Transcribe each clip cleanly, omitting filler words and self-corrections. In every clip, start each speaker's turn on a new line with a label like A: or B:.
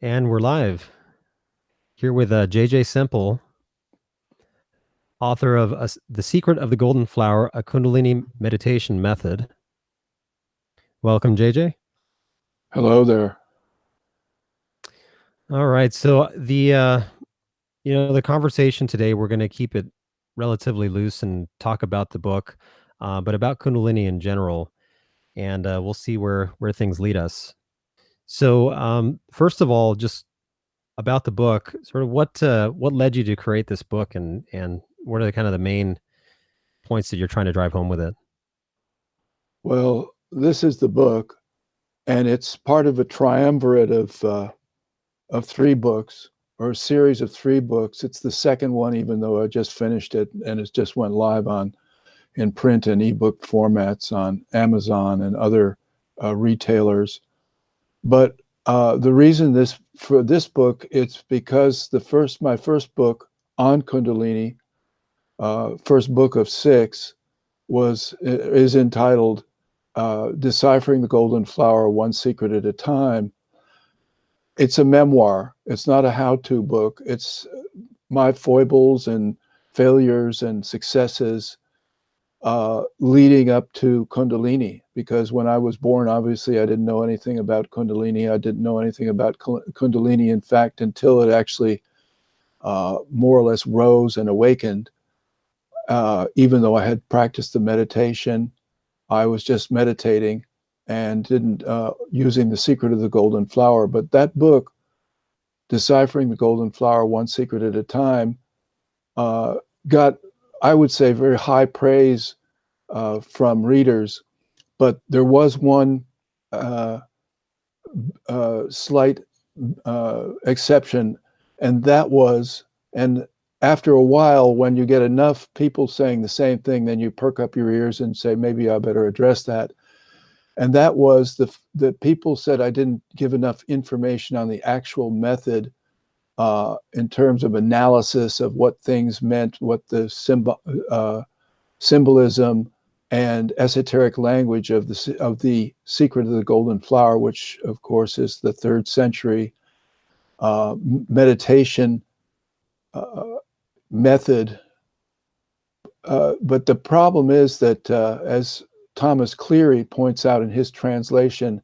A: And we're live here with JJ Semple, author of The Secret of the Golden Flower, a Kundalini Meditation Method. Welcome, JJ.
B: Hello there.
A: All right. So the conversation today, we're going to keep it relatively loose and talk about the book, but about Kundalini in general, and we'll see where things lead us. So first of all, just about the book, sort of what led you to create this book, and what are the kind of the main points that you're trying to drive home with it?
B: Well, this is the book, and it's part of a triumvirate of three books, or a series of three books. It's the second one, even though I just finished it, and it just went live in print and ebook formats on Amazon and other retailers. But the reason for this book, it's because my first book on Kundalini, first book of six, is entitled Deciphering the Golden Flower, One Secret at a Time. It's a memoir. It's not a how-to book. It's my foibles and failures and successes leading up to Kundalini. Because when I was born, obviously, I didn't know anything about Kundalini. I didn't know anything about Kundalini, in fact, until it actually more or less rose and awakened. Even though I had practiced the meditation, I was just meditating and didn't using The Secret of the Golden Flower. But that book, Deciphering the Golden Flower, One Secret at a Time, got, I would say, very high praise from readers. But there was one slight exception, and that was, and after a while, when you get enough people saying the same thing, then you perk up your ears and say, maybe I better address that. And that was the people said I didn't give enough information on the actual method in terms of analysis of what things meant, what the symbolism and esoteric language of the Secret of the Golden Flower, which of course is the 3rd century meditation method. But the problem is that, as Thomas Cleary points out in his translation,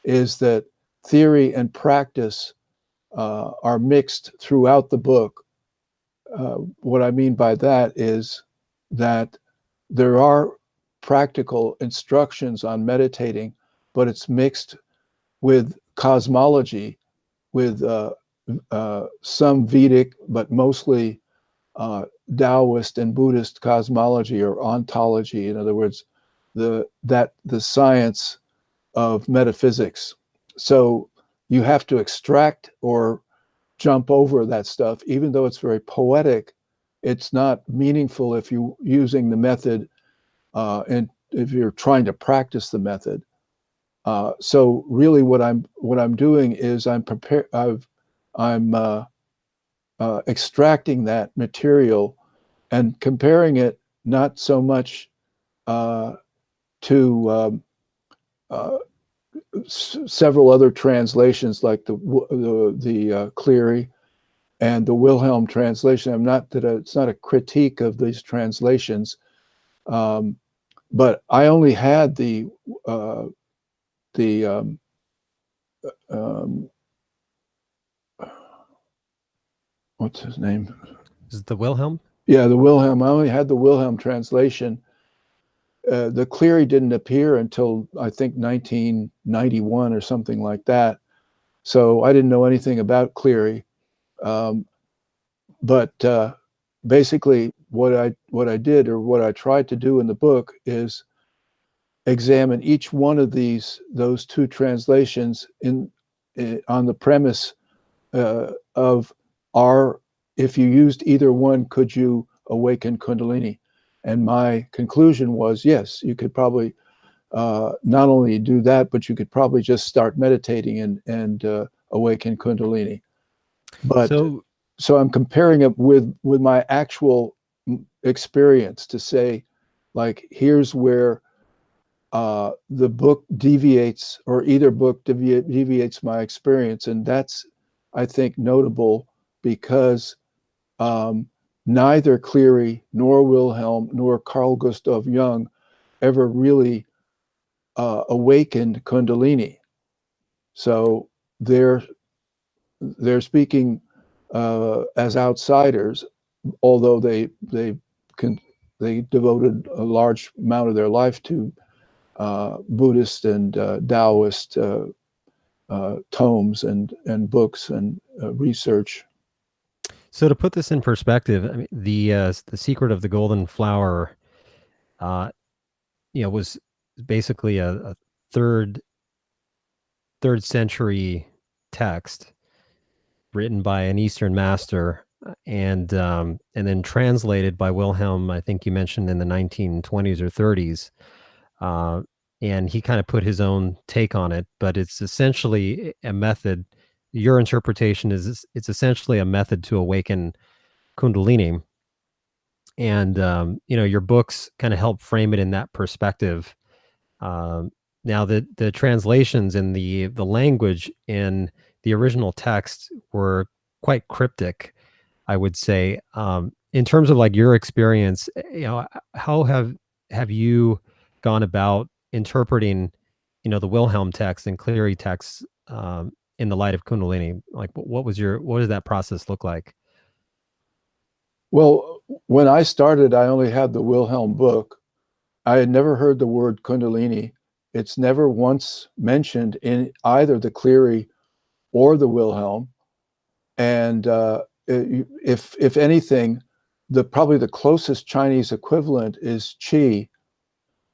B: is that theory and practice are mixed throughout the book. What I mean by that is that there are practical instructions on meditating, but it's mixed with cosmology, with some Vedic, but mostly Taoist and Buddhist cosmology or ontology. In other words, the science of metaphysics. So you have to extract or jump over that stuff, even though it's very poetic. It's not meaningful if you're using the method and if you're trying to practice the method. So really, what I'm doing is I'm extracting that material and comparing it not so much to several other translations like the Cleary and the Wilhelm translation. It's not a critique of these translations, but I only had the what's his name?
A: Is it the Wilhelm?
B: Yeah, the Wilhelm. I only had the Wilhelm translation. The Cleary didn't appear until, I think, 1991 or something like that. So I didn't know anything about Cleary. But basically, what I did, or what I tried to do in the book, is examine each one of those two translations on the premise of if you used either one, could you awaken Kundalini? And my conclusion was, yes, you could probably not only do that, but you could probably just start meditating and awaken Kundalini. But so I'm comparing it with my actual experience to say, like, here's where the book deviates, or either book deviates my experience, and that's I think, notable because neither Cleary nor Wilhelm nor Carl Gustav Jung ever really awakened Kundalini. So they're speaking as outsiders, although they devoted a large amount of their life to Buddhist and Taoist tomes and books and research.
A: So to put this in perspective, I mean, the secret of the golden flower, uh, was basically a third third century text written by an Eastern master, and then translated by Wilhelm. I think you mentioned in the 1920s or 30s, uh, and he kind of put his own take on it. But it's essentially a method. Your interpretation is it's essentially a method to awaken Kundalini, and your books kind of help frame it in that perspective. Um, Now the translations and the language in the original text were quite cryptic, I would say. In terms of like your experience, how have you gone about interpreting, the Wilhelm text and Cleary text in the light of Kundalini? Like, what does that process look like?
B: Well, when I started, I only had the Wilhelm book. I had never heard the word Kundalini. It's never once mentioned in either the Cleary or the Wilhelm. And if anything, probably the closest Chinese equivalent is Qi,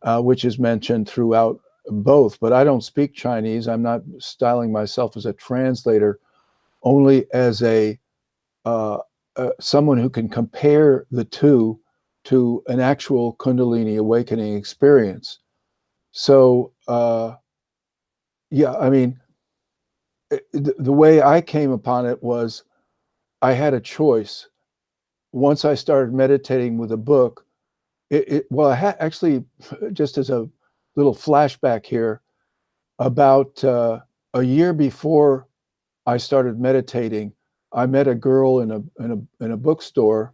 B: which is mentioned throughout both. But I don't speak Chinese. I'm not styling myself as a translator, only as someone who can compare the two to an actual Kundalini awakening experience. So, yeah, I mean, the way I came upon it was I had a choice. Once I started meditating with a book, well, actually, just as a little flashback here, about a year before I started meditating, I met a girl in a bookstore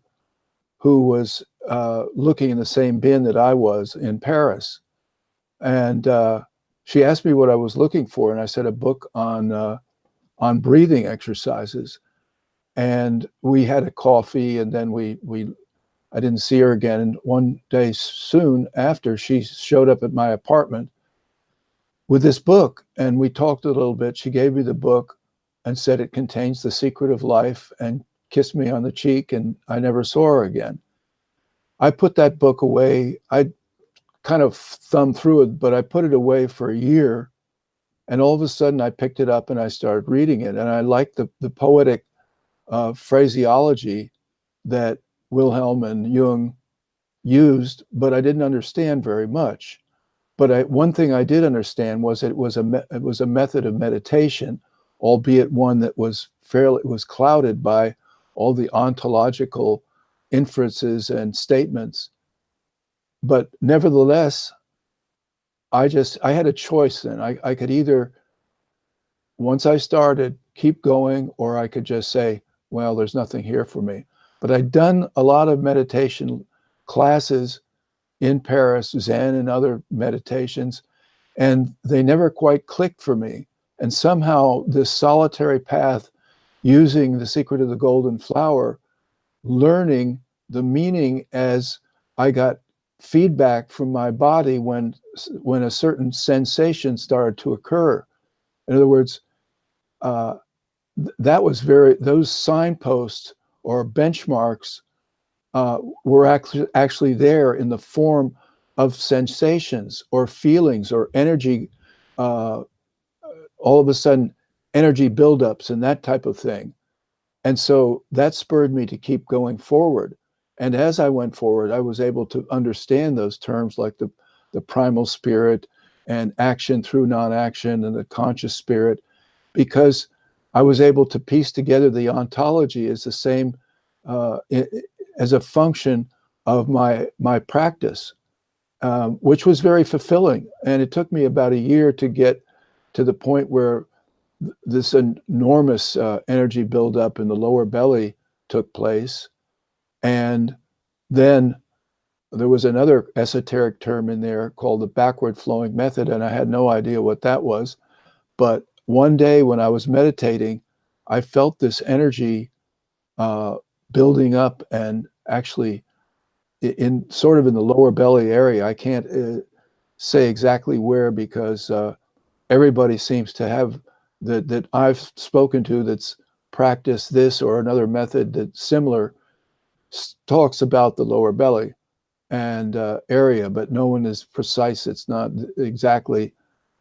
B: who was looking in the same bin that I was in Paris. And she asked me what I was looking for, and I said a book on breathing exercises. And we had a coffee, and then I didn't see her again. And one day soon after, she showed up at my apartment with this book, and we talked a little bit. She gave me the book and said it contains the secret of life, and kissed me on the cheek, and I never saw her again. I put that book away. I kind of thumbed through it, but I put it away for a year. And all of a sudden I picked it up and I started reading it. And I liked the poetic phraseology that Wilhelm and Jung used, but I didn't understand very much. But one thing I did understand was it was a method of meditation, albeit one that was clouded by all the ontological inferences and statements. But nevertheless, I had a choice then. I could either, once I started, keep going, or I could just say, well, there's nothing here for me. But I'd done a lot of meditation classes in Paris, Zen and other meditations, and they never quite clicked for me. And somehow this solitary path, using the secret of the golden flower, learning the meaning as I got feedback from my body when a certain sensation started to occur. In other words, those signposts or benchmarks were actually there in the form of sensations or feelings or energy, all of a sudden energy buildups and that type of thing. And so that spurred me to keep going forward. And as I went forward, I was able to understand those terms like the primal spirit and action through non-action and the conscious spirit, because I was able to piece together the ontology as the same, as a function of my practice, which was very fulfilling. And it took me about a year to get to the point where this enormous energy buildup in the lower belly took place. And then there was another esoteric term in there called the backward flowing method, and I had no idea what that was. But one day when I was meditating, I felt this energy uh, building up, and actually in sort of in the lower belly area. I can't say exactly where, because everybody seems to have that I've spoken to that's practiced this or another method that's similar, talks about the lower belly and area, but no one is precise. It's not exactly.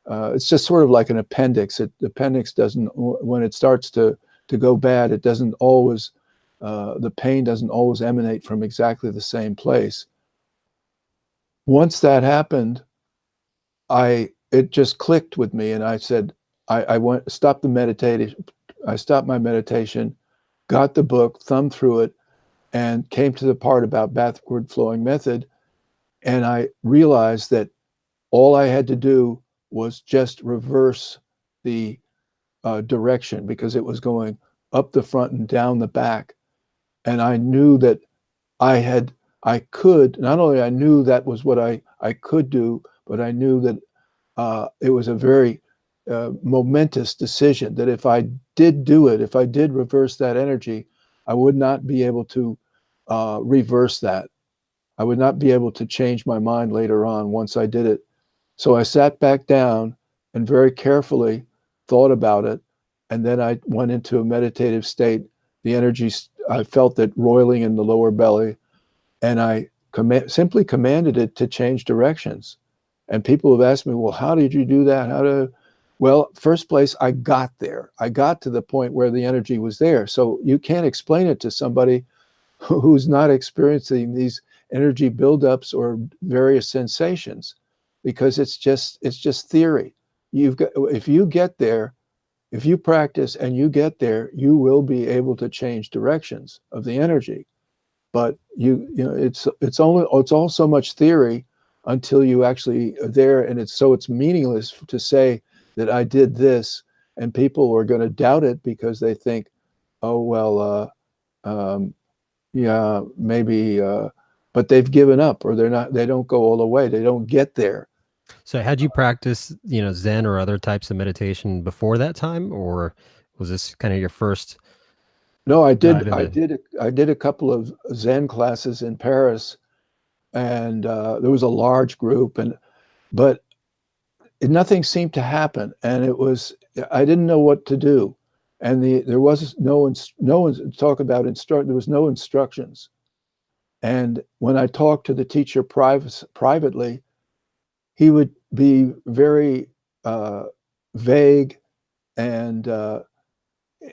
B: It's just sort of like an appendix. The appendix doesn't, when it starts to go bad, it doesn't always. The pain doesn't always emanate from exactly the same place. Once that happened, it just clicked with me, and I said, I went stopped the meditation. I stopped my meditation, got the book, thumbed through it, and came to the part about backward flowing method. And I realized that all I had to do was just reverse the direction, because it was going up the front and down the back. And I knew that I could, not only I knew that was what I could do, but I knew that it was a very momentous decision, that if I did do it, if I did reverse that energy, I would not be able to reverse that. I would not be able to change my mind later on once I did it. So I sat back down and very carefully thought about it. And then I went into a meditative state. The energy, I felt it roiling in the lower belly, and I simply commanded it to change directions. And people have asked me, well, how did you do that? Well, first place, I got there. I got to the point where the energy was there. So you can't explain it to somebody who's not experiencing these energy buildups or various sensations, because it's just theory. If you get there, if you practice and you get there, you will be able to change directions of the energy. But it's all so much theory until you actually are there, and it's meaningless to say that I did this, and people are going to doubt it because they think, oh well, yeah, maybe, but they've given up, or they don't go all the way, they don't get there.
A: So had you practiced, Zen or other types of meditation before that time, or was this kind of your first
B: No, I did.
A: dive
B: I
A: into?
B: did. I did a couple of Zen classes in Paris, and there was a large group, but nothing seemed to happen, and I didn't know what to do, and there was no one talk about instruct. There was no instructions, and when I talked to the teacher privately, he would be very uh, vague, and uh,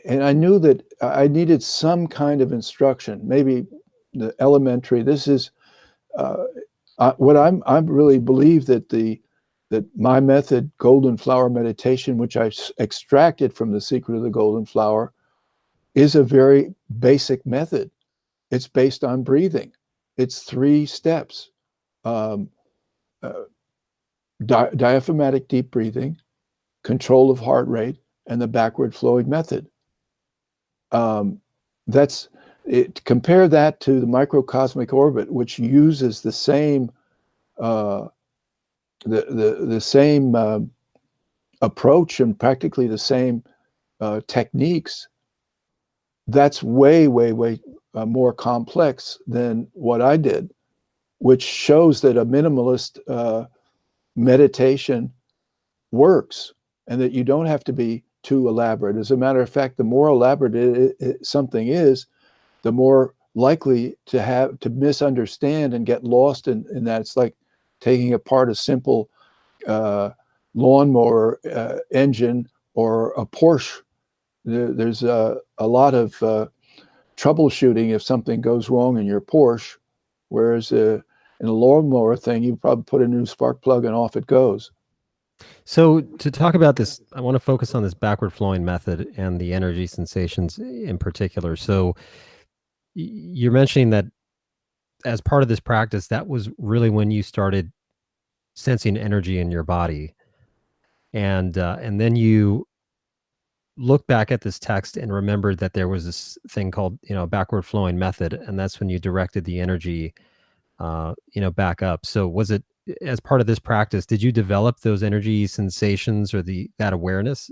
B: and I knew that I needed some kind of instruction, maybe the elementary. This is uh, what I really believe that my method, Golden Flower Meditation, which I extracted from The Secret of the Golden Flower, is a very basic method. It's based on breathing. It's 3 steps: um, uh, diaphragmatic deep breathing, control of heart rate, and the backward flowing method. Um, that's it. Compare that to the microcosmic orbit, which uses the same uh, the same approach and practically the same techniques. That's way more complex than what I did, which shows that a minimalist meditation works, and that you don't have to be too elaborate. As a matter of fact, the more elaborate something is, the more likely to misunderstand and get lost in that. It's like taking apart a simple uh, lawnmower engine or a Porsche. There's a lot of troubleshooting if something goes wrong in your Porsche, whereas in a lawnmower thing, you probably put a new spark plug and off it goes.
A: So to talk about this, I want to focus on this backward flowing method and the energy sensations in particular. So you're mentioning that as part of this practice, that was really when you started sensing energy in your body, and then you looked back at this text and remembered that there was this thing called, backward flowing method, and that's when you directed the energy, back up. So was it as part of this practice, did you develop those energy sensations or that awareness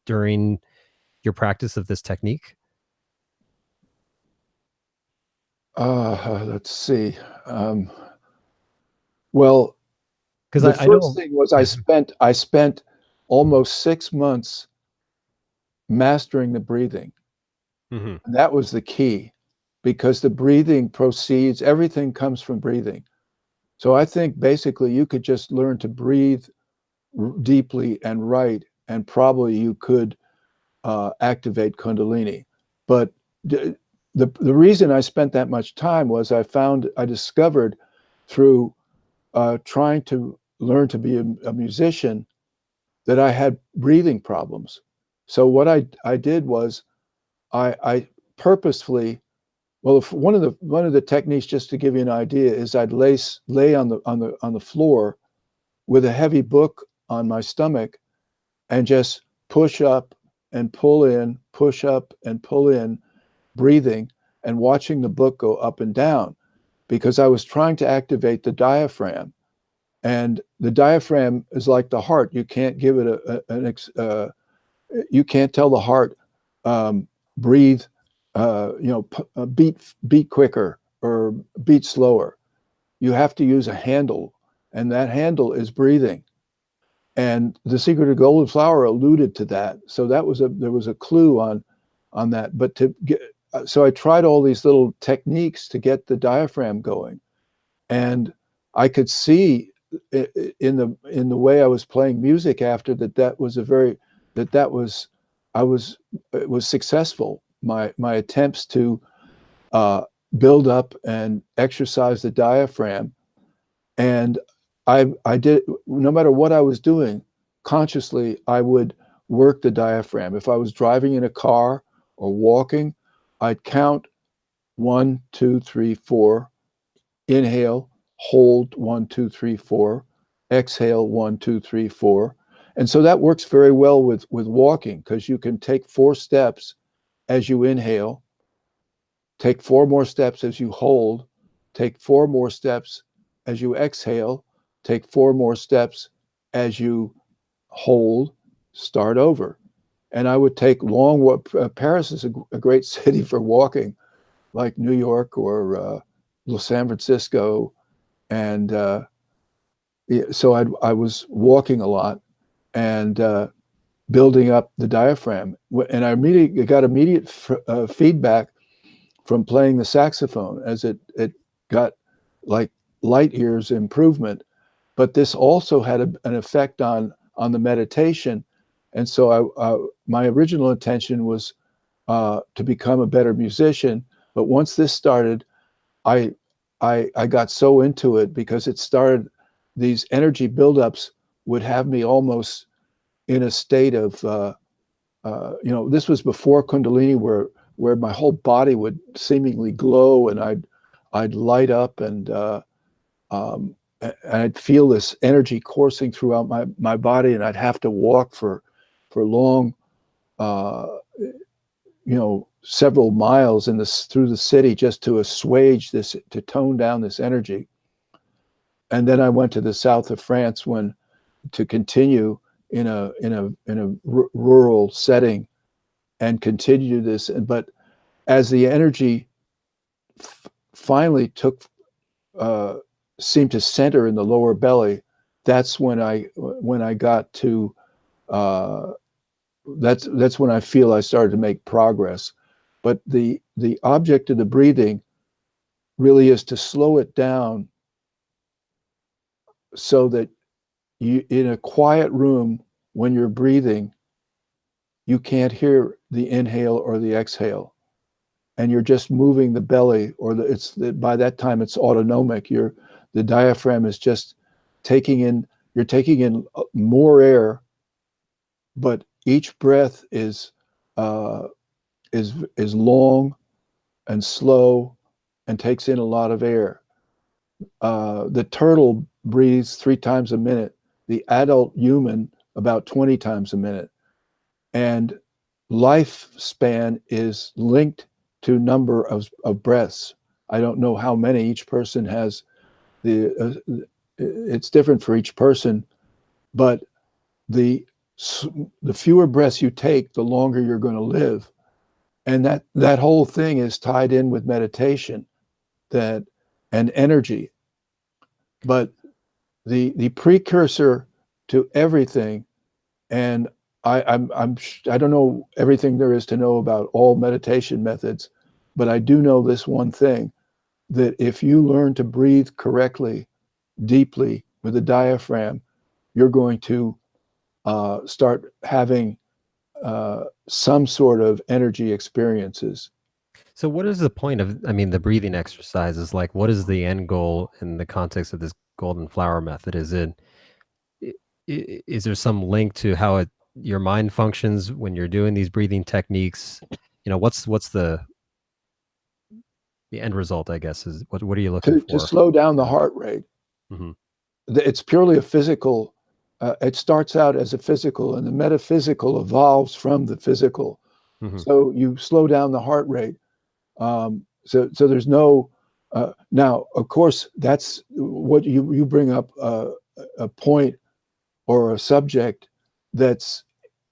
A: during your practice of this technique?
B: Let's see. Um, well,
A: Because
B: the
A: I
B: first
A: know.
B: thing was I spent almost 6 months mastering the breathing.
A: Mhm.
B: And that was the key because the breathing proceeds, everything comes from breathing. So I think basically you could just learn to breathe deeply and right, and probably you could activate Kundalini. But the reason I spent that much time was I discovered through trying to learn to be a musician that I had breathing problems. So what I did was I purposefully, well, if one of the techniques, just to give you an idea, is I'd lay on the floor with a heavy book on my stomach and just push up and pull in, push up and pull in, breathing and watching the book go up and down, because I was trying to activate the diaphragm. And the diaphragm is like the heart. You can't give it you can't tell the heart, breathe, beat quicker or beat slower. You have to use a handle, and that handle is breathing. And the secret of golden flower alluded to that. So there was a clue on that. But so I tried all these little techniques to get the diaphragm going, and I could see in the way I was playing music after that, that was I was it was successful. My attempts to uh, build up and exercise the diaphragm, and I did, no matter what I was doing consciously, I would work the diaphragm. If I was driving in a car or walking, I'd count 1, 2, 3, 4, inhale, hold 1, 2, 3, 4, exhale 1, 2, 3, 4. And so that works very well with walking, because you can take 4 steps as you inhale, take 4 more steps as you hold, take 4 more steps as you exhale, take 4 more steps as you hold, start over. And I would take long walk. Paris is a great city for walking, like New York or San Francisco. And so I was walking a lot and building up the diaphragm. And I immediately got immediate feedback from playing the saxophone, as it got like light years improvement. But this also had an effect on the meditation. And so my original intention was to become a better musician. But once this started, I I got so into it because it started, these energy buildups would have me almost in a state of this was before Kundalini, where my whole body would seemingly glow, and I'd light up, and um, I'd feel this energy coursing throughout my body, and I'd have to walk for long, uh, several miles through the city, just to assuage this, to tone down this energy. And then I went to the south of France to continue in a rural setting and continue this. But as the energy finally uh, seemed to center in the lower belly, that's when I got to uh, that's when I feel I started to make progress. But the object of the breathing really is to slow it down, so that you, in a quiet room, when you're breathing, you can't hear the inhale or the exhale, and you're just moving the belly, or by that time it's autonomic. The diaphragm is just taking in, you're taking in more air, but each breath uh, is long and slow and takes in a lot of air. The turtle breathes 3 times a minute. The adult human about 20 times a minute. And lifespan is linked to number of breaths. I don't know how many each person has. It's different for each person, but the the fewer breaths you take, the longer you're going to live. And that whole thing is tied in with meditation, that and energy. But the precursor to everything, and I don't know everything there is to know about all meditation methods, but I do know this one thing, that if you learn to breathe correctly, deeply with the diaphragm, you're going to start having some sort of energy experiences.
A: So what is the point of, I mean, the breathing exercises? Like, what is the end goal in the context of this golden flower method? Is it, is there some link to how your mind functions when you're doing these breathing techniques? What's the end result, I guess, is what are you looking
B: To
A: for?
B: slow down the heart rate.
A: Hmm.
B: It's purely a physical. It starts out as a physical, and the metaphysical evolves from the physical.
A: Hmm.
B: So you slow down the heart rate. So there's no. Now, of course, that's what you bring up, a point or a subject that's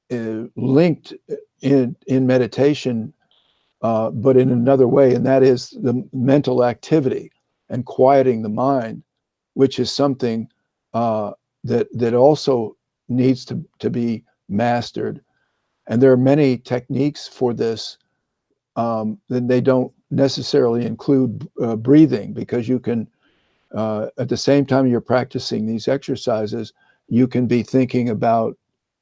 B: linked in meditation, but in another way, and that is the mental activity and quieting the mind, which is something that also needs to be mastered. And there are many techniques for this. Then they don't necessarily include breathing, because you can, at the same time you're practicing these exercises, you can be thinking about,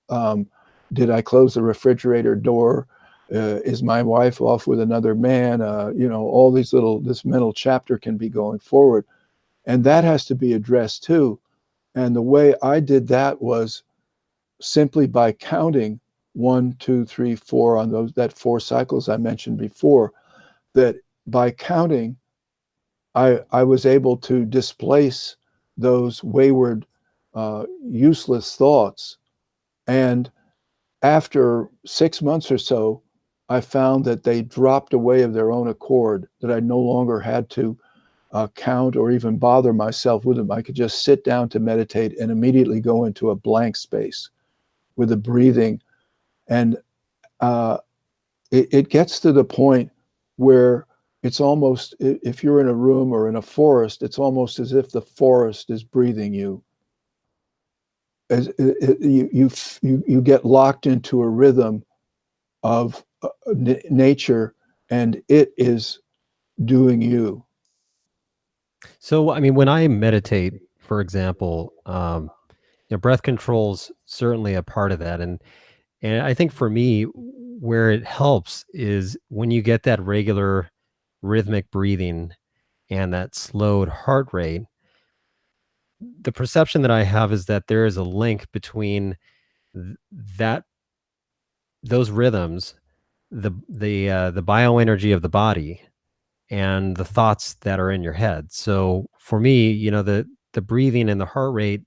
B: um, did I close the refrigerator door? Is my wife off with another man? All this mental chapter can be going forward. And that has to be addressed too. And the way I did that was simply by counting 1, 2, 3, 4 on that 4 cycles I mentioned before, that by counting, I was able to displace those wayward, useless thoughts. And after 6 months or so, I found that they dropped away of their own accord, that I no longer had to count or even bother myself with them. I could just sit down to meditate and immediately go into a blank space with the breathing. And uh, it gets to the point where it's almost, if you're in a room or in a forest, it's almost as if the forest is breathing you. As you get locked into a rhythm of nature, and it is doing you.
A: So, I mean, when I meditate, for example, breath control's certainly a part of that, and I think for me, where it helps is when you get that regular rhythmic breathing and that slowed heart rate. The perception that I have is that there is a link between that those rhythms, the bioenergy of the body, and the thoughts that are in your head. So for me, the breathing and the heart rate,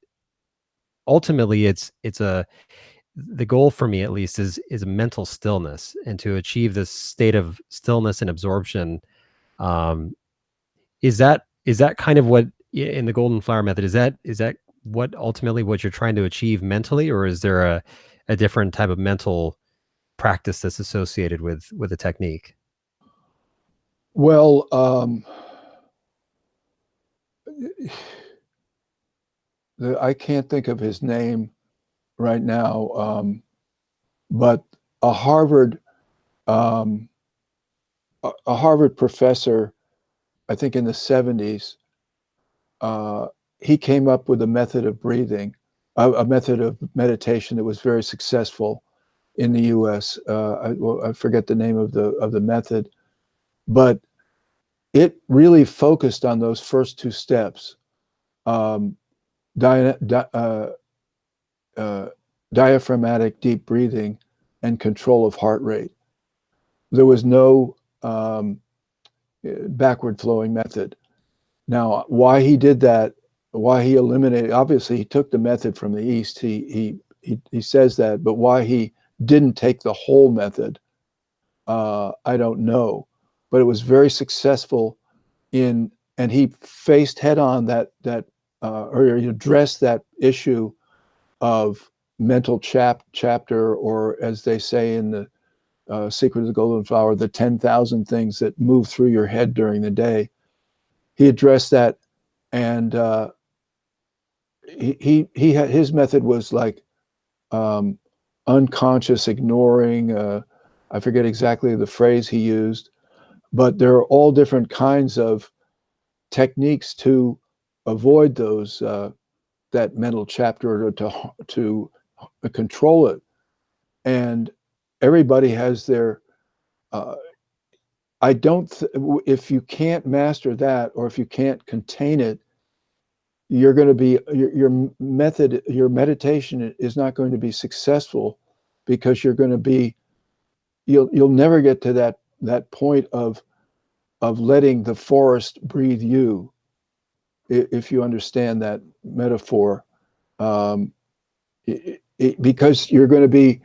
A: ultimately, it's a the goal for me, at least, is a mental stillness, and to achieve this state of stillness and absorption. Um, is that kind of what, in the golden flower method, is that what ultimately what you're trying to achieve mentally, or is there a different type of mental practice that's associated with the technique?
B: Well, I can't think of his name right now, but a Harvard um, a Harvard professor, I think in the 70s, uh, he came up with a method of breathing, a method of meditation that was very successful in the U.S. I forget the name of the method, but it really focused on those first 2 steps: um, di- di- uh, uh, diaphragmatic deep breathing and control of heart rate. There was no backward flowing method. Now, why he did that, why he eliminated, obviously he took the method from the East. He says that, but why he didn't take the whole method, I don't know, but it was very successful and he faced head on or he addressed that issue of mental chapter, or as they say in the Secret of the Golden Flower, the 10,000 things that move through your head during the day. He addressed that, and he had, his method was like unconscious ignoring. I forget exactly the phrase he used, but there are all different kinds of techniques to avoid those that mental chapter, or to control it. And everybody has their. I don't. If you can't master that, or if you can't contain it, you're going to be your method, your meditation is not going to be successful, because you're going to be you'll never get to that point of letting the forest breathe you, if you understand that metaphor, because you're going to be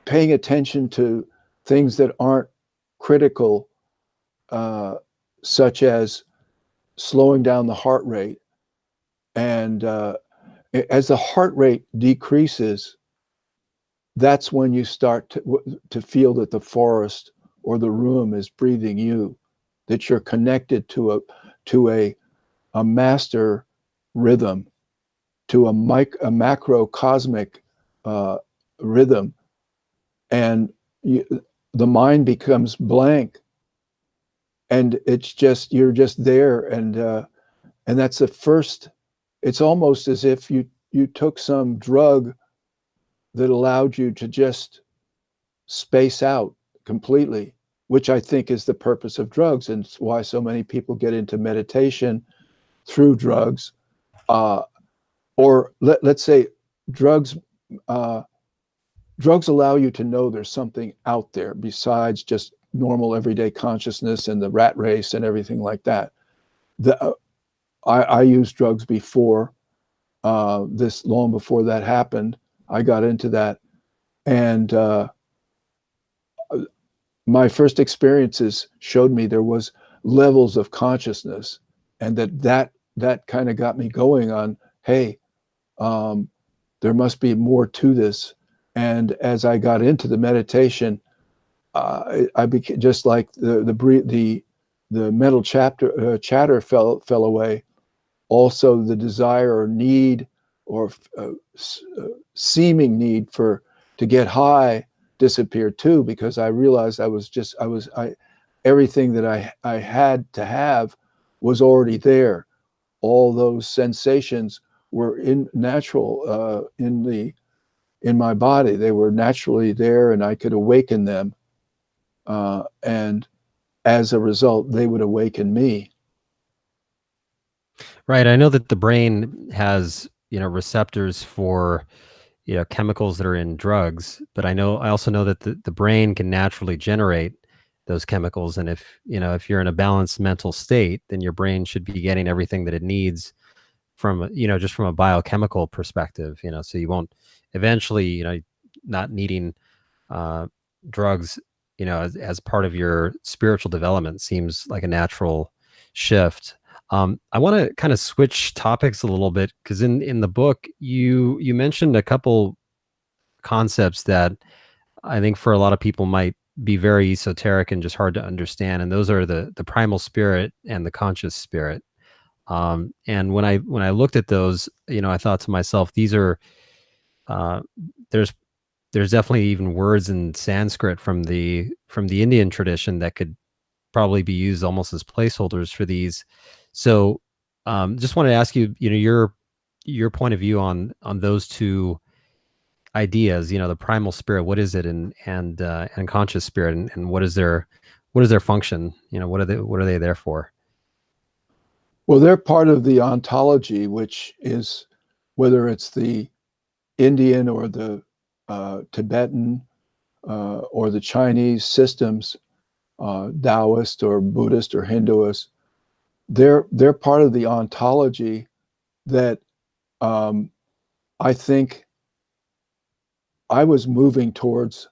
B: paying attention to things that aren't critical, such as slowing down the heart rate. And as the heart rate decreases, that's when you start to feel that the forest or the room is breathing you, that you're connected to a master rhythm, to a macrocosmic rhythm, and the mind becomes blank, and you're just there, and that's the first. It's almost as if you took some drug that allowed you to just space out completely, which I think is the purpose of drugs, and it's why so many people get into meditation through drugs, or let's say drugs. Drugs allow you to know there's something out there besides just normal everyday consciousness and the rat race and everything like that. I used drugs before, this long before that happened. I got into that, and my first experiences showed me there was levels of consciousness, and that kind of got me going on, hey, there must be more to this. And as I got into the meditation, I became just like the mental chatter fell away. Also, the desire or need, or seeming need to get high disappeared too, because I realized everything that I had to have was already there. All those sensations were natural in my body. They were naturally there, and I could awaken them. And as a result, they would awaken me.
A: Right. I know that the brain has, receptors for, chemicals that are in drugs, but I also know that the brain can naturally generate those chemicals. And if you're in a balanced mental state, then your brain should be getting everything that it needs from, just from a biochemical perspective, so you won't eventually, not needing uh, drugs, as part of your spiritual development seems like a natural shift. I want to kind of switch topics a little bit, because in the book you mentioned a couple concepts that I think for a lot of people might be very esoteric and just hard to understand, and those are the primal spirit and the conscious spirit. And when I looked at those, I thought to myself, these are uh, there's there's definitely even words in Sanskrit from the Indian tradition that could probably be used almost as placeholders for these. So, just wanted to ask you, your point of view on those two ideas. The primal spirit, what is it, and conscious spirit, and what is their function? What are they there for?
B: Well, they're part of the ontology, which is, whether it's the Indian or the Tibetan or the Chinese systems, Taoist or Buddhist or Hinduist, they're part of the ontology that, I think I was moving towards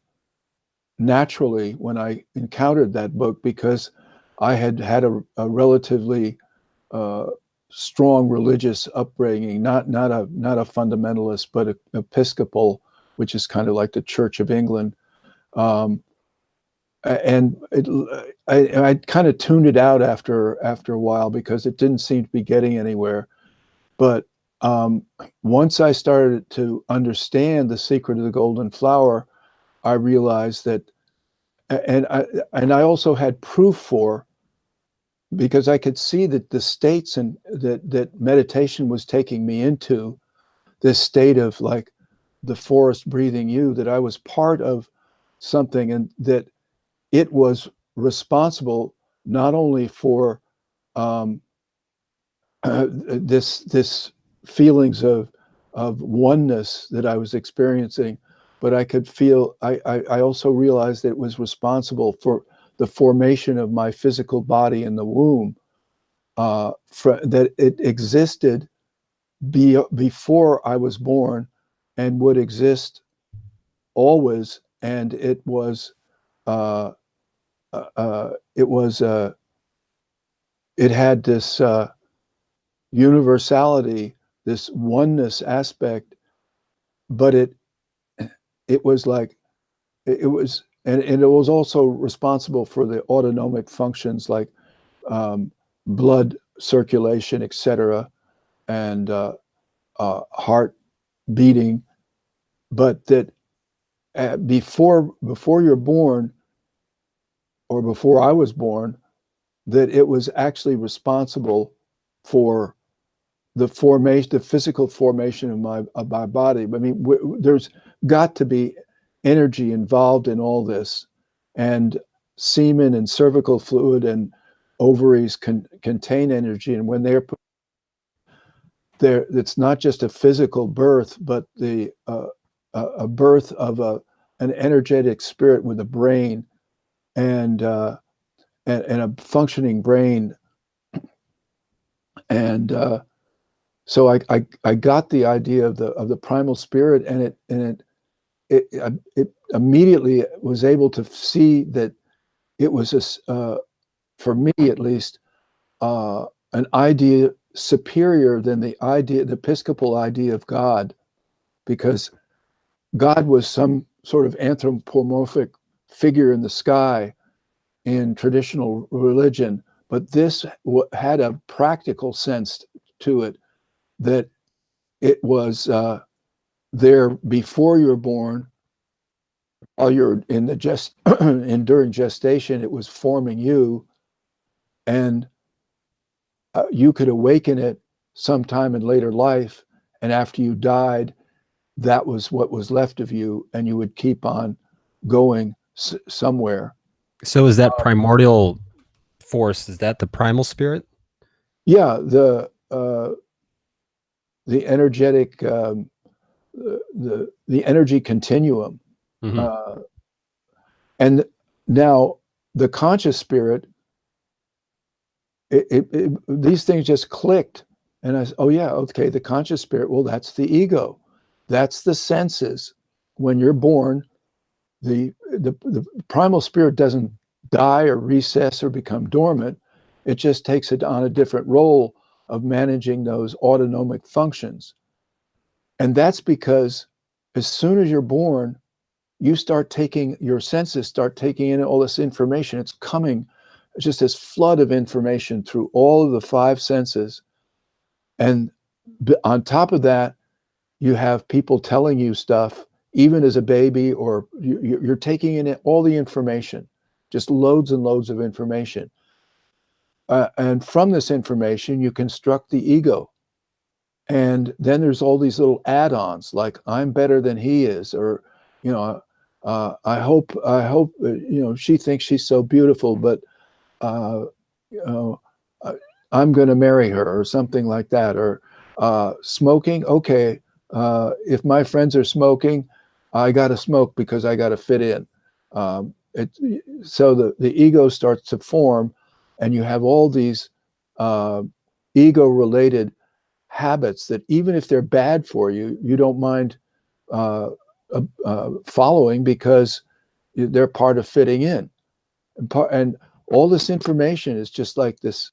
B: naturally when I encountered that book, because I had had a relatively strong religious upbringing, not a fundamentalist, but a Episcopal, which is kind of like the Church of England. Um, and I kind of tuned it out after a while because it didn't seem to be getting anywhere. But once I started to understand the secret of the golden flower, I realized that, and I also had proof for, because I could see that the states and that meditation was taking me into, this state of like the forest breathing you, that I was part of something, and that it was responsible not only for um, this feelings of oneness that I was experiencing, but I could feel, I also realized that it was responsible for the formation of my physical body in the womb, that it existed before I was born and would exist always. And it was uh, it was it had this universality, this oneness aspect, but it was like it was, and it was also responsible for the autonomic functions like blood circulation, etc., and heart beating. But that before you're born, or before I was born, that it was actually responsible for the formation, the physical formation of my body. I mean, there's got to be energy involved in all this, and semen and cervical fluid and ovaries contain energy, and when they're put there, it's not just a physical birth, but a birth of an energetic spirit with a brain, and and a functioning brain, and so I got the idea of the primal spirit, and it immediately was able to see that it was for me at least, an idea superior than the Episcopal idea of God, because God was some sort of anthropomorphic figure in the sky in traditional religion, but this had a practical sense to it, that it was there before you're born, while you're in the and during gestation, it was forming you, and you could awaken it sometime in later life, and after you died, that was what was left of you, and you would keep on going somewhere.
A: So is that primordial force, is that the primal spirit?
B: Yeah, the energetic, the energy continuum.
A: Mm-hmm.
B: uh, and now the conscious spirit, these things just clicked, and I said, oh yeah, okay, the conscious spirit, well, that's the ego, that's the senses. When you're born, the primal spirit doesn't die or recess or become dormant. It just takes it on a different role of managing those autonomic functions. And that's because as soon as you're born, your senses start taking in all this information. It's coming, it's just this flood of information through all of the five senses. And on top of that, you have people telling you stuff, even as a baby, or you're taking in all the information, just loads and loads of information. And from this information, you construct the ego. And then there's all these little add-ons, like I'm better than he is, or, you know, I hope, she thinks she's so beautiful, but, you know, I'm going to marry her, or something like that. Or smoking. Okay, if my friends are smoking, I got to smoke because I got to fit in. So the ego starts to form, and you have all these ego-related habits that, even if they're bad for you, you don't mind following, because they're part of fitting in, and all this information is just like this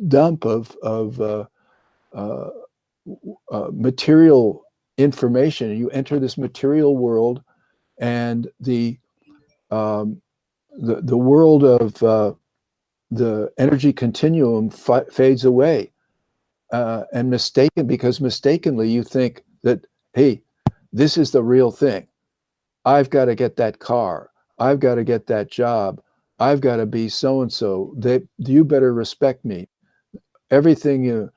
B: dump of uh, material information. You enter this material world, and the world of the energy continuum fades away, and because mistakenly you think that, hey, this is the real thing. I've got to get that car. I've got to get that job. I've got to be so and so. You better respect me. Everything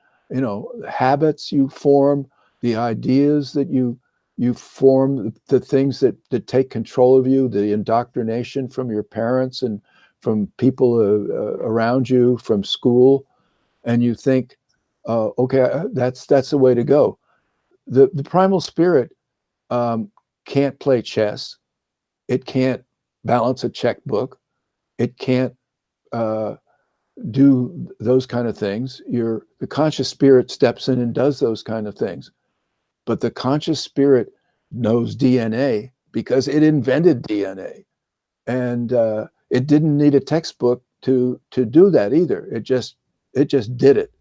B: habits you form, the ideas that you form, the things that take control of you, the indoctrination from your parents and from people around you, from school, and you think, okay, that's the way to go. The primal spirit can't play chess. It can't balance a checkbook. It can't do those kind of things. The conscious spirit steps in and does those kind of things. But the conscious spirit knows DNA because it invented DNA. And it didn't need a textbook to do that either. It just did it.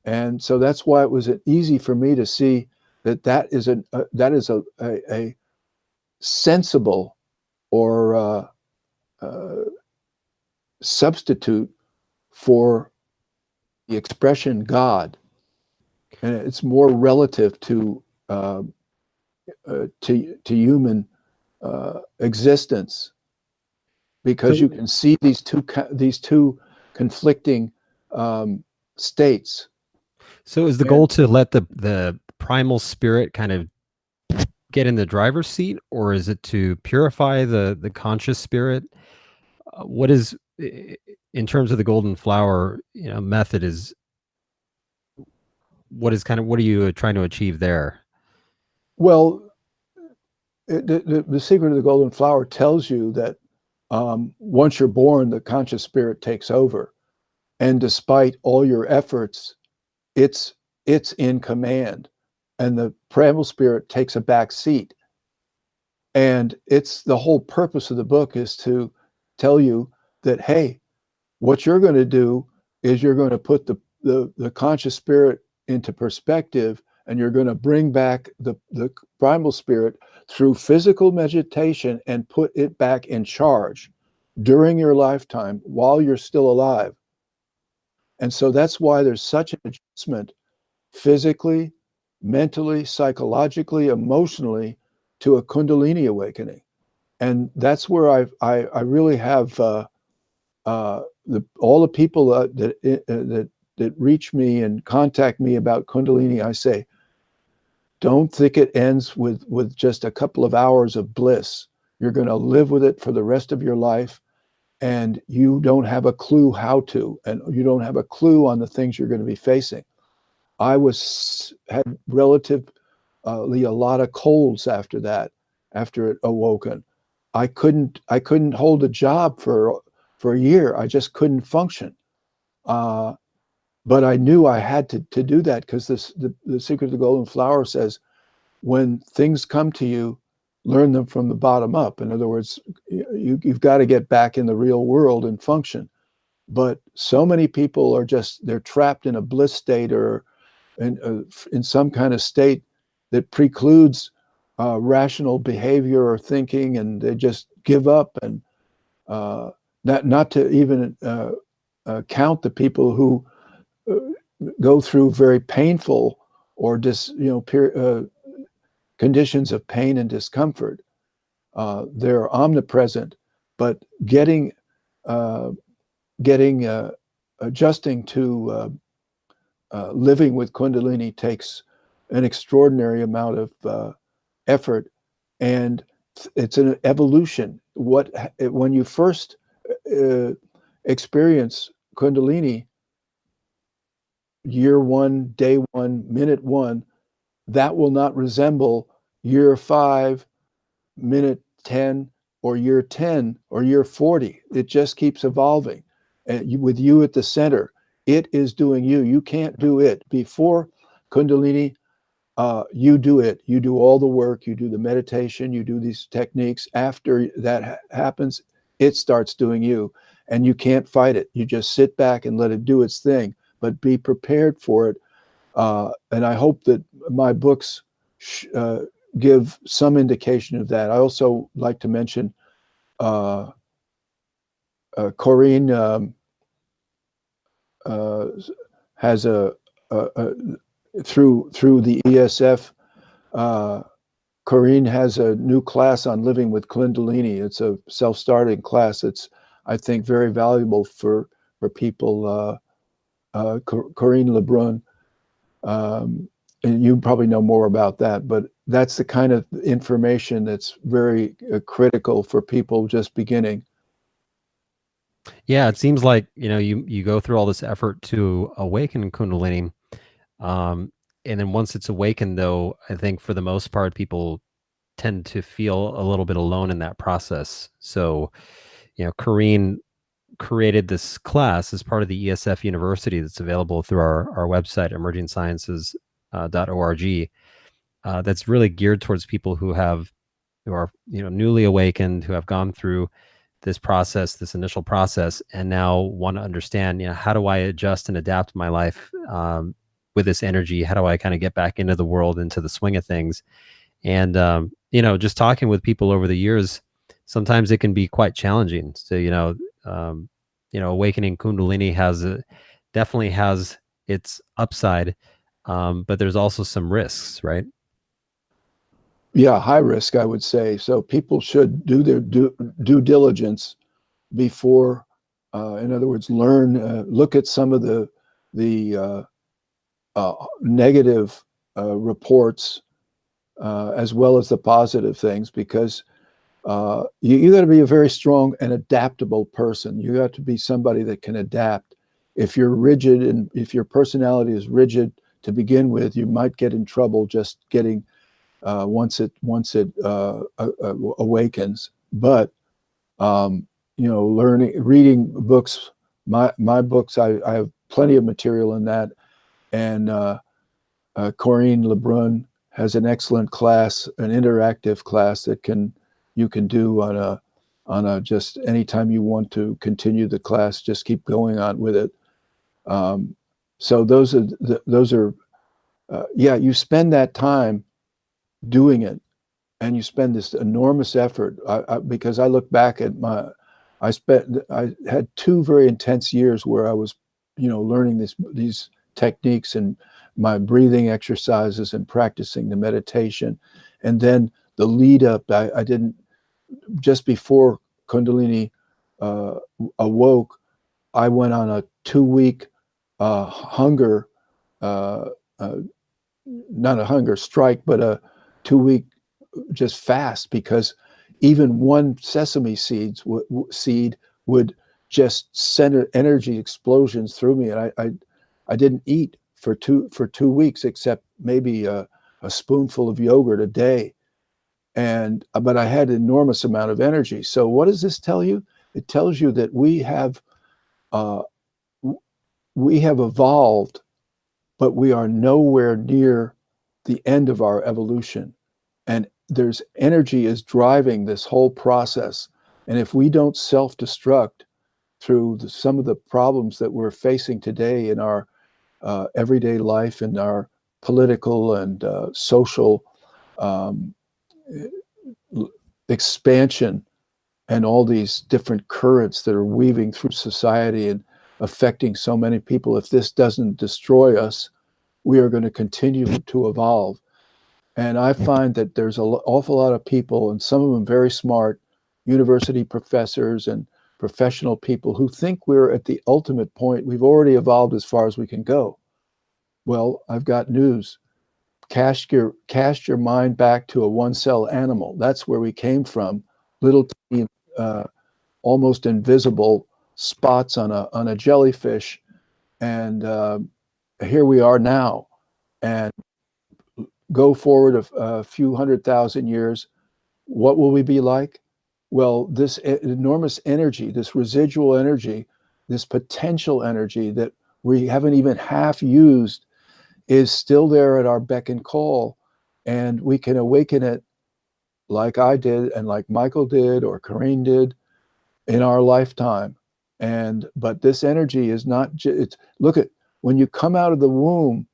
B: And so that's why it was easy for me to see that is a sensible or substitute for the expression God, and it's more relative to human existence, because
A: So
B: you can see these two conflicting states.
A: so is the
B: And
A: goal to let the primal spirit kind of get in the driver's seat, or is it to purify the conscious spirit? What is in terms of the golden flower, method is what are you trying to achieve there?
B: well, the secret of the golden flower tells you that once you're born, the conscious spirit takes over, and despite all your efforts, it's in command, and the primal spirit takes a back seat. And it's the whole purpose of the book is to tell you that, hey, what you're going to do is you're going to put the conscious spirit into perspective, and you're going to bring back the primal spirit through physical meditation and put it back in charge during your lifetime while you're still alive. And so that's why there's such an adjustment physically, mentally, psychologically, emotionally, to a Kundalini awakening. And that's where I really have all the people that reach me and contact me about Kundalini. I say, don't think it ends with just a couple of hours of bliss. You're going to live with it for the rest of your life, and you don't have a clue how to, and you don't have a clue on the things you're going to be facing. I had relatively a lot of colds after that, after it awoken. I couldn't hold a job for a year. I just couldn't function. But I knew I had to do that, because the secret of the golden flower says, when things come to you, learn them from the bottom up. In other words, you've got to get back in the real world and function. But so many people they're trapped in a bliss state, or in some kind of state that precludes rational behavior or thinking, and they just give up. And not to even count the people who go through very painful or conditions of pain and discomfort. They're omnipresent, but adjusting to living with Kundalini takes an extraordinary amount of effort, and it's an evolution. When you first experience Kundalini, year one, day one, minute one, that will not resemble year 5, minute 10, or year 10, or year 40. It just keeps evolving, and with you at the center. It is doing you. You can't do it. Before Kundalini, you do it. You do all the work. You do the meditation. You do these techniques. After that happens, it starts doing you, and you can't fight it. You just sit back and let it do its thing, but be prepared for it. And I hope that my books give some indication of that. I also like to mention Corinne has through the ESF. Corinne has a new class on living with Kundalini. It's a self-starting class. It's, I think, very valuable for people. Corinne Lebrun, and you probably know more about that, but that's the kind of information that's very critical for people just beginning.
A: Yeah, it seems like, you go through all this effort to awaken Kundalini. Um, and then once it's awakened, though, I think for the most part, people tend to feel a little bit alone in that process. So, Kareen created this class as part of the ESF University that's available through our website, emergingsciences.org. That's really geared towards people who are newly awakened, who have gone through this process, this initial process, and now want to understand, how do I adjust and adapt my life with this energy? How do I kind of get back into the world, into the swing of things? And just talking with people over the years, sometimes it can be quite challenging. So awakening Kundalini definitely has its upside, but there's also some risks, right?
B: Yeah, high risk, I would say. So people should do their due diligence before, in other words, look at some of the negative reports as well as the positive things, because you got to be a very strong and adaptable person. You got to be somebody that can adapt. If you're rigid, and if your personality is rigid to begin with, you might get in trouble just getting once it awakens. But reading books, my books, I have plenty of material in that, and Corinne Lebrun has an excellent class, an interactive class that you can do on a just anytime you want to continue the class, just keep going on with it. So those are yeah, you spend that time doing it, and you spend this enormous effort. Because I look back at I had 2 very intense years where I was, learning these techniques and my breathing exercises and practicing the meditation. And then the lead up, I didn't, just before Kundalini awoke, I went on a 2-week hunger, not a hunger strike, but a 2-week just fast, because even one sesame seed would just send energy explosions through me, and I didn't eat for 2 weeks, except maybe a spoonful of yogurt a day, but I had an enormous amount of energy. So what does this tell you? It tells you that we have evolved, but we are nowhere near the end of our evolution. And there's energy is driving this whole process. And if we don't self-destruct through some of the problems that we're facing today in our everyday life, in our political and social expansion, and all these different currents that are weaving through society and affecting so many people, if this doesn't destroy us, we are going to continue to evolve. And I find that there's an awful lot of people, and some of them very smart, university professors and professional people, who think we're at the ultimate point. We've already evolved as far as we can go. Well, I've got news. Cast your mind back to a one-cell animal. That's where we came from. Little tiny, almost invisible spots on a jellyfish, and here we are now. And go forward a few 100,000 years, what will we be like? Well, this enormous energy, this residual energy, this potential energy that we haven't even half used is still there at our beck and call, and we can awaken it like I did and like Michael did or Corrine did in our lifetime. But this energy is not it's look at when you come out of the womb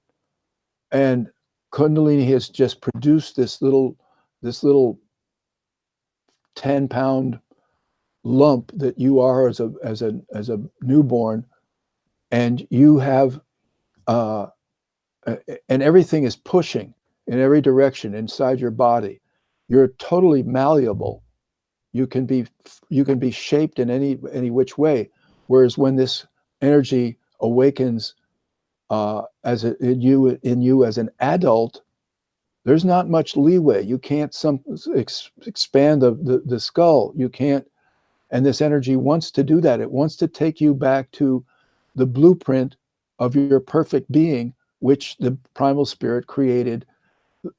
B: and Kundalini has just produced this little 10-pound lump that you are as a newborn, and you have and everything is pushing in every direction inside your body. You're totally malleable. You can be shaped in any which way. Whereas when this energy awakens in you as an adult, there's not much leeway. You can't expand the skull. You can't. And this energy wants to do that. It wants to take you back to the blueprint of your perfect being, which the primal spirit created.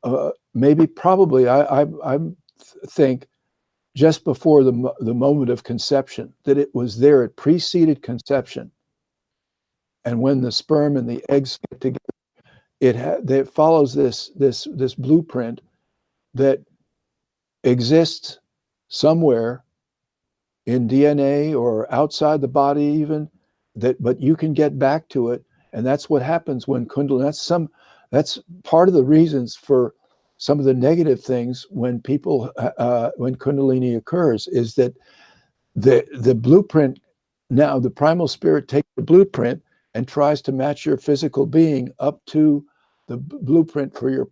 B: Probably, I think, just before the moment of conception, that it was there. It preceded conception. And when the sperm and the eggs get together, it follows this blueprint that exists somewhere in DNA or outside the body even, but you can get back to it. And that's what happens when Kundalini, that's part of the reasons for some of the negative things when when Kundalini occurs, is that the blueprint, now the primal spirit takes the blueprint and tries to match your physical being up to the blueprint for your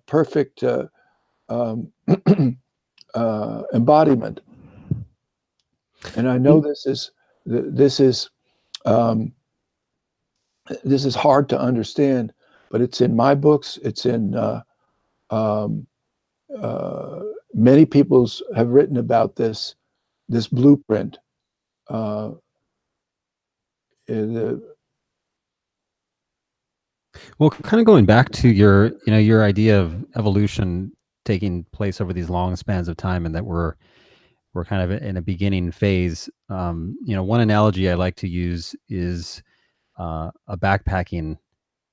B: perfect um, embodiment. And I know this is um, this is hard to understand, but it's in my books. It's in um, many people's have written about this blueprint. Uh, the,
A: Well, kind of going back to your idea of evolution taking place over these long spans of time, and that we're kind of in a beginning phase. One analogy I like to use is a backpacking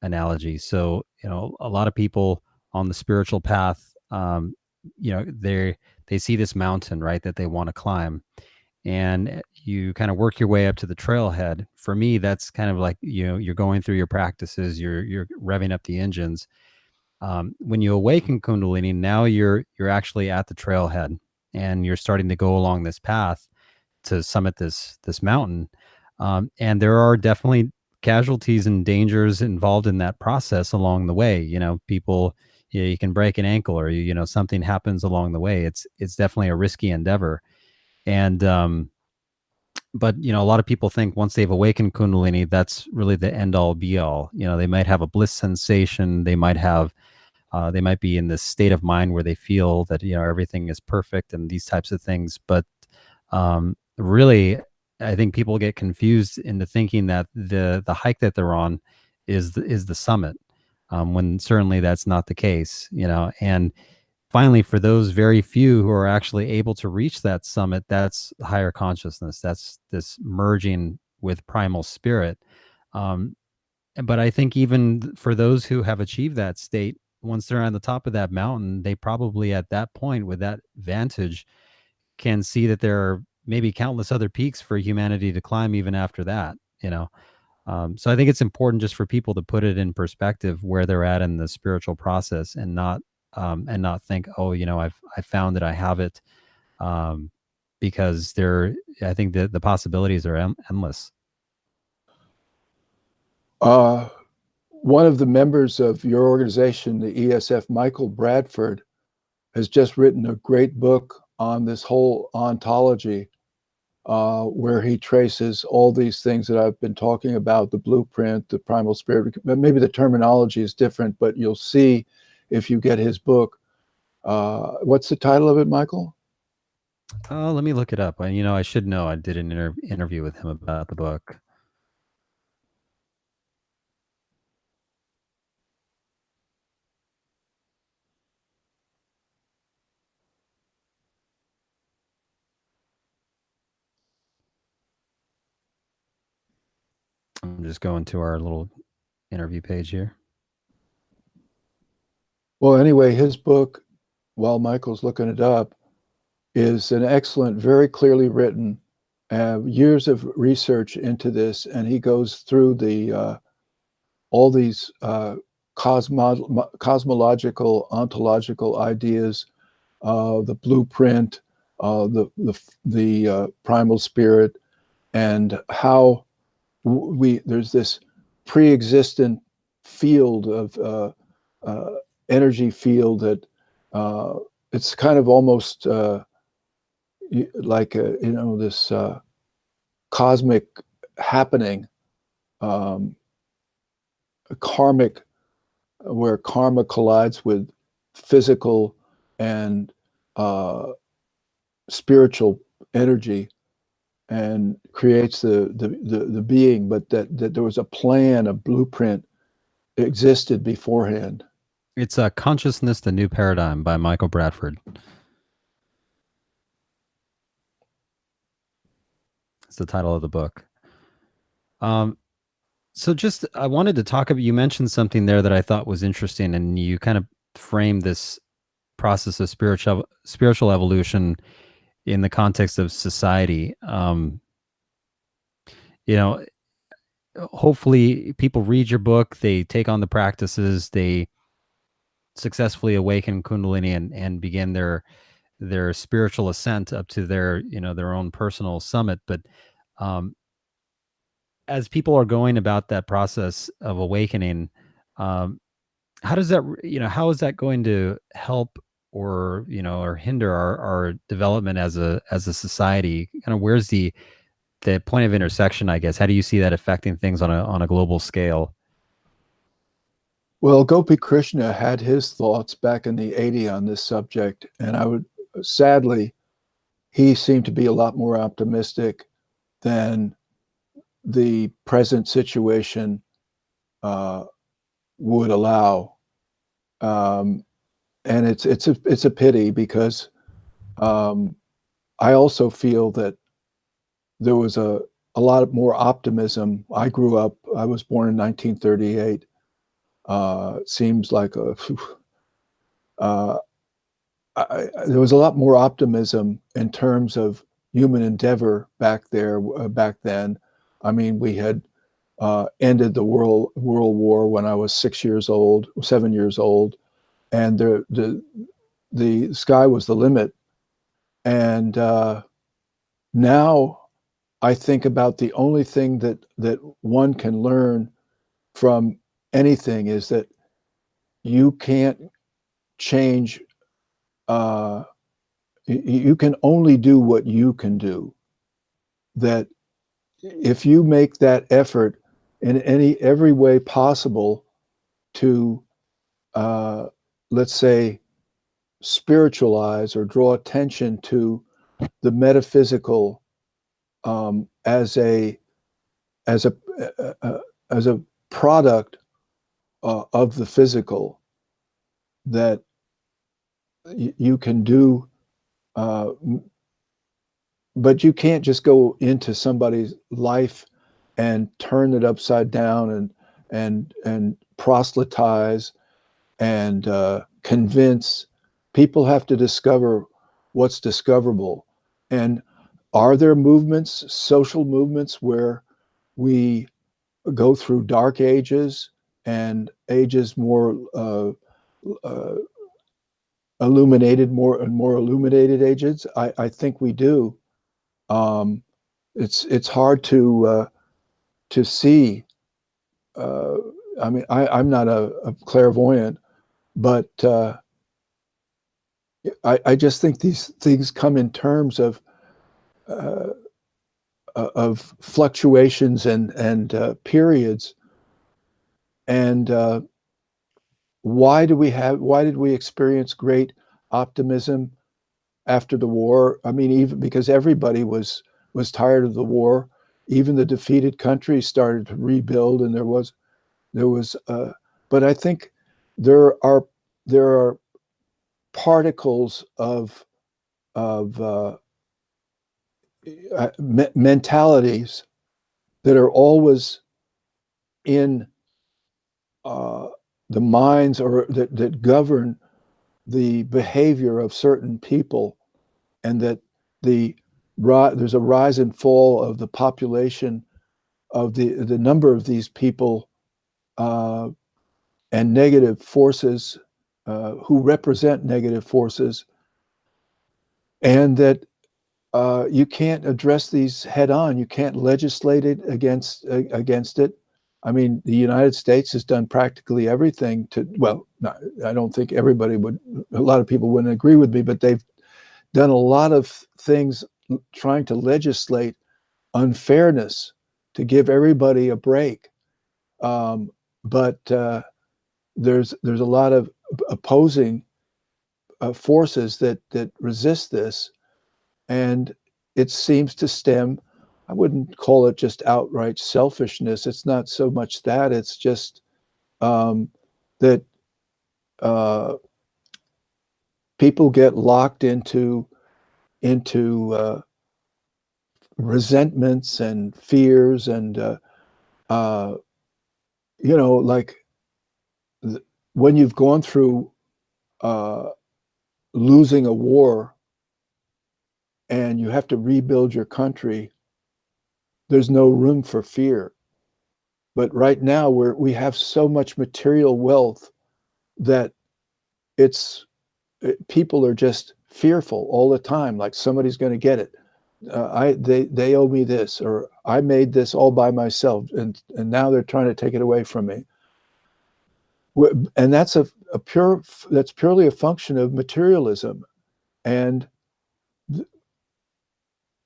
A: analogy. So, a lot of people on the spiritual path, they see this mountain, right, that they want to climb, and you kind of work your way up to the trailhead. For me, that's kind of like, you're going through your practices, you're revving up the engines. When you awaken Kundalini, now you're actually at the trailhead, and you're starting to go along this path to summit this mountain. And there are definitely casualties and dangers involved in that process along the way. People, you can break an ankle, or something happens along the way. It's definitely a risky endeavor. And but a lot of people think once they've awakened Kundalini, that's really the end all be all. They might have a bliss sensation. They might be in this state of mind where they feel that everything is perfect and these types of things. But really, I think people get confused into thinking that the hike that they're on is the summit, when certainly that's not the case. And finally, for those very few who are actually able to reach that summit, that's higher consciousness. That's this merging with primal spirit. Um, but I think even for those who have achieved that state, once they're on the top of that mountain, they probably at that point, with that vantage, can see that there are maybe countless other peaks for humanity to climb even after that. So I think it's important just for people to put it in perspective where they're at in the spiritual process, and not think, oh, I found that I have it, because I think that the possibilities are endless.
B: one of the members of your organization, the ESF, Michael Bradford, has just written a great book on this whole ontology, where he traces all these things that I've been talking about, the blueprint, the primal spirit. Maybe the terminology is different, but you'll see if you get his book. What's the title of it, Michael?
A: Oh, let me look it up. I should know. I did an interview with him about the book. I'm just going to our little interview page here.
B: Well, anyway, his book, while Michael's looking it up, is an excellent, very clearly written, years of research into this, and he goes through the all these cosmological, ontological ideas, the blueprint, the primal spirit, and how there's this pre-existent field of energy field that it's kind of almost like this cosmic happening, karmic, where karma collides with physical and spiritual energy and creates the being, but that there was a plan, a blueprint existed beforehand.
A: It's Consciousness, the New Paradigm by Michael Bradford. It's the title of the book. So just, I wanted to talk about, you mentioned something there that I thought was interesting, and you kind of framed this process of spiritual evolution in the context of society. You know, hopefully people read your book, they take on the practices, they successfully awaken Kundalini and begin their spiritual ascent up to their, their own personal summit. But as people are going about that process of awakening, how does that, how is that going to help or, or hinder our development as a society? Kind of where's the point of intersection, I guess? How do you see that affecting things on a global scale?
B: Well, Gopi Krishna had his thoughts back in the 80s on this subject, and sadly, he seemed to be a lot more optimistic than the present situation would allow. And it's a pity because I also feel that there was a lot more optimism. I was born in 1938. Seems like there was a lot more optimism in terms of human endeavor back then. I mean, we had ended the World War when I was 7 years old, and the sky was the limit. And now I think about the only thing that one can learn from anything is that you can't change. You can only do what you can do. That if you make that effort in every way possible to, let's say, spiritualize or draw attention to the metaphysical as a as a product of the physical, that you can do, but you can't just go into somebody's life and turn it upside down and proselytize and convince. People have to discover what's discoverable. And are there movements, social movements, where we go through dark ages and ages more illuminated, more and more illuminated ages? I think we do. It's hard to see. I mean, I'm not a clairvoyant, but I just think these things come in terms of fluctuations and periods. And why did we experience great optimism after the war? I mean, even because everybody was tired of the war. Even the defeated countries started to rebuild, and there was but I think there are particles of mentalities that are always in uh, the minds or that govern the behavior of certain people, and that there's a rise and fall of the population of the number of these people, and negative forces, who represent negative forces, and that you can't address these head on. You can't legislate it against it. I mean, the United States has done practically everything to, well, not, I don't think everybody would, a lot of people wouldn't agree with me, but they've done a lot of things trying to legislate unfairness, to give everybody a break. But there's a lot of opposing forces that resist this, and it seems to stem. I wouldn't call it just outright selfishness. It's not so much that. It's just that people get locked into resentments and fears, and like when you've gone through losing a war and you have to rebuild your country, there's no room for fear. But right now we have so much material wealth that people are just fearful all the time, like somebody's going to get it. They owe me this, or I made this all by myself, and now they're trying to take it away from me. And that's that's purely a function of materialism. And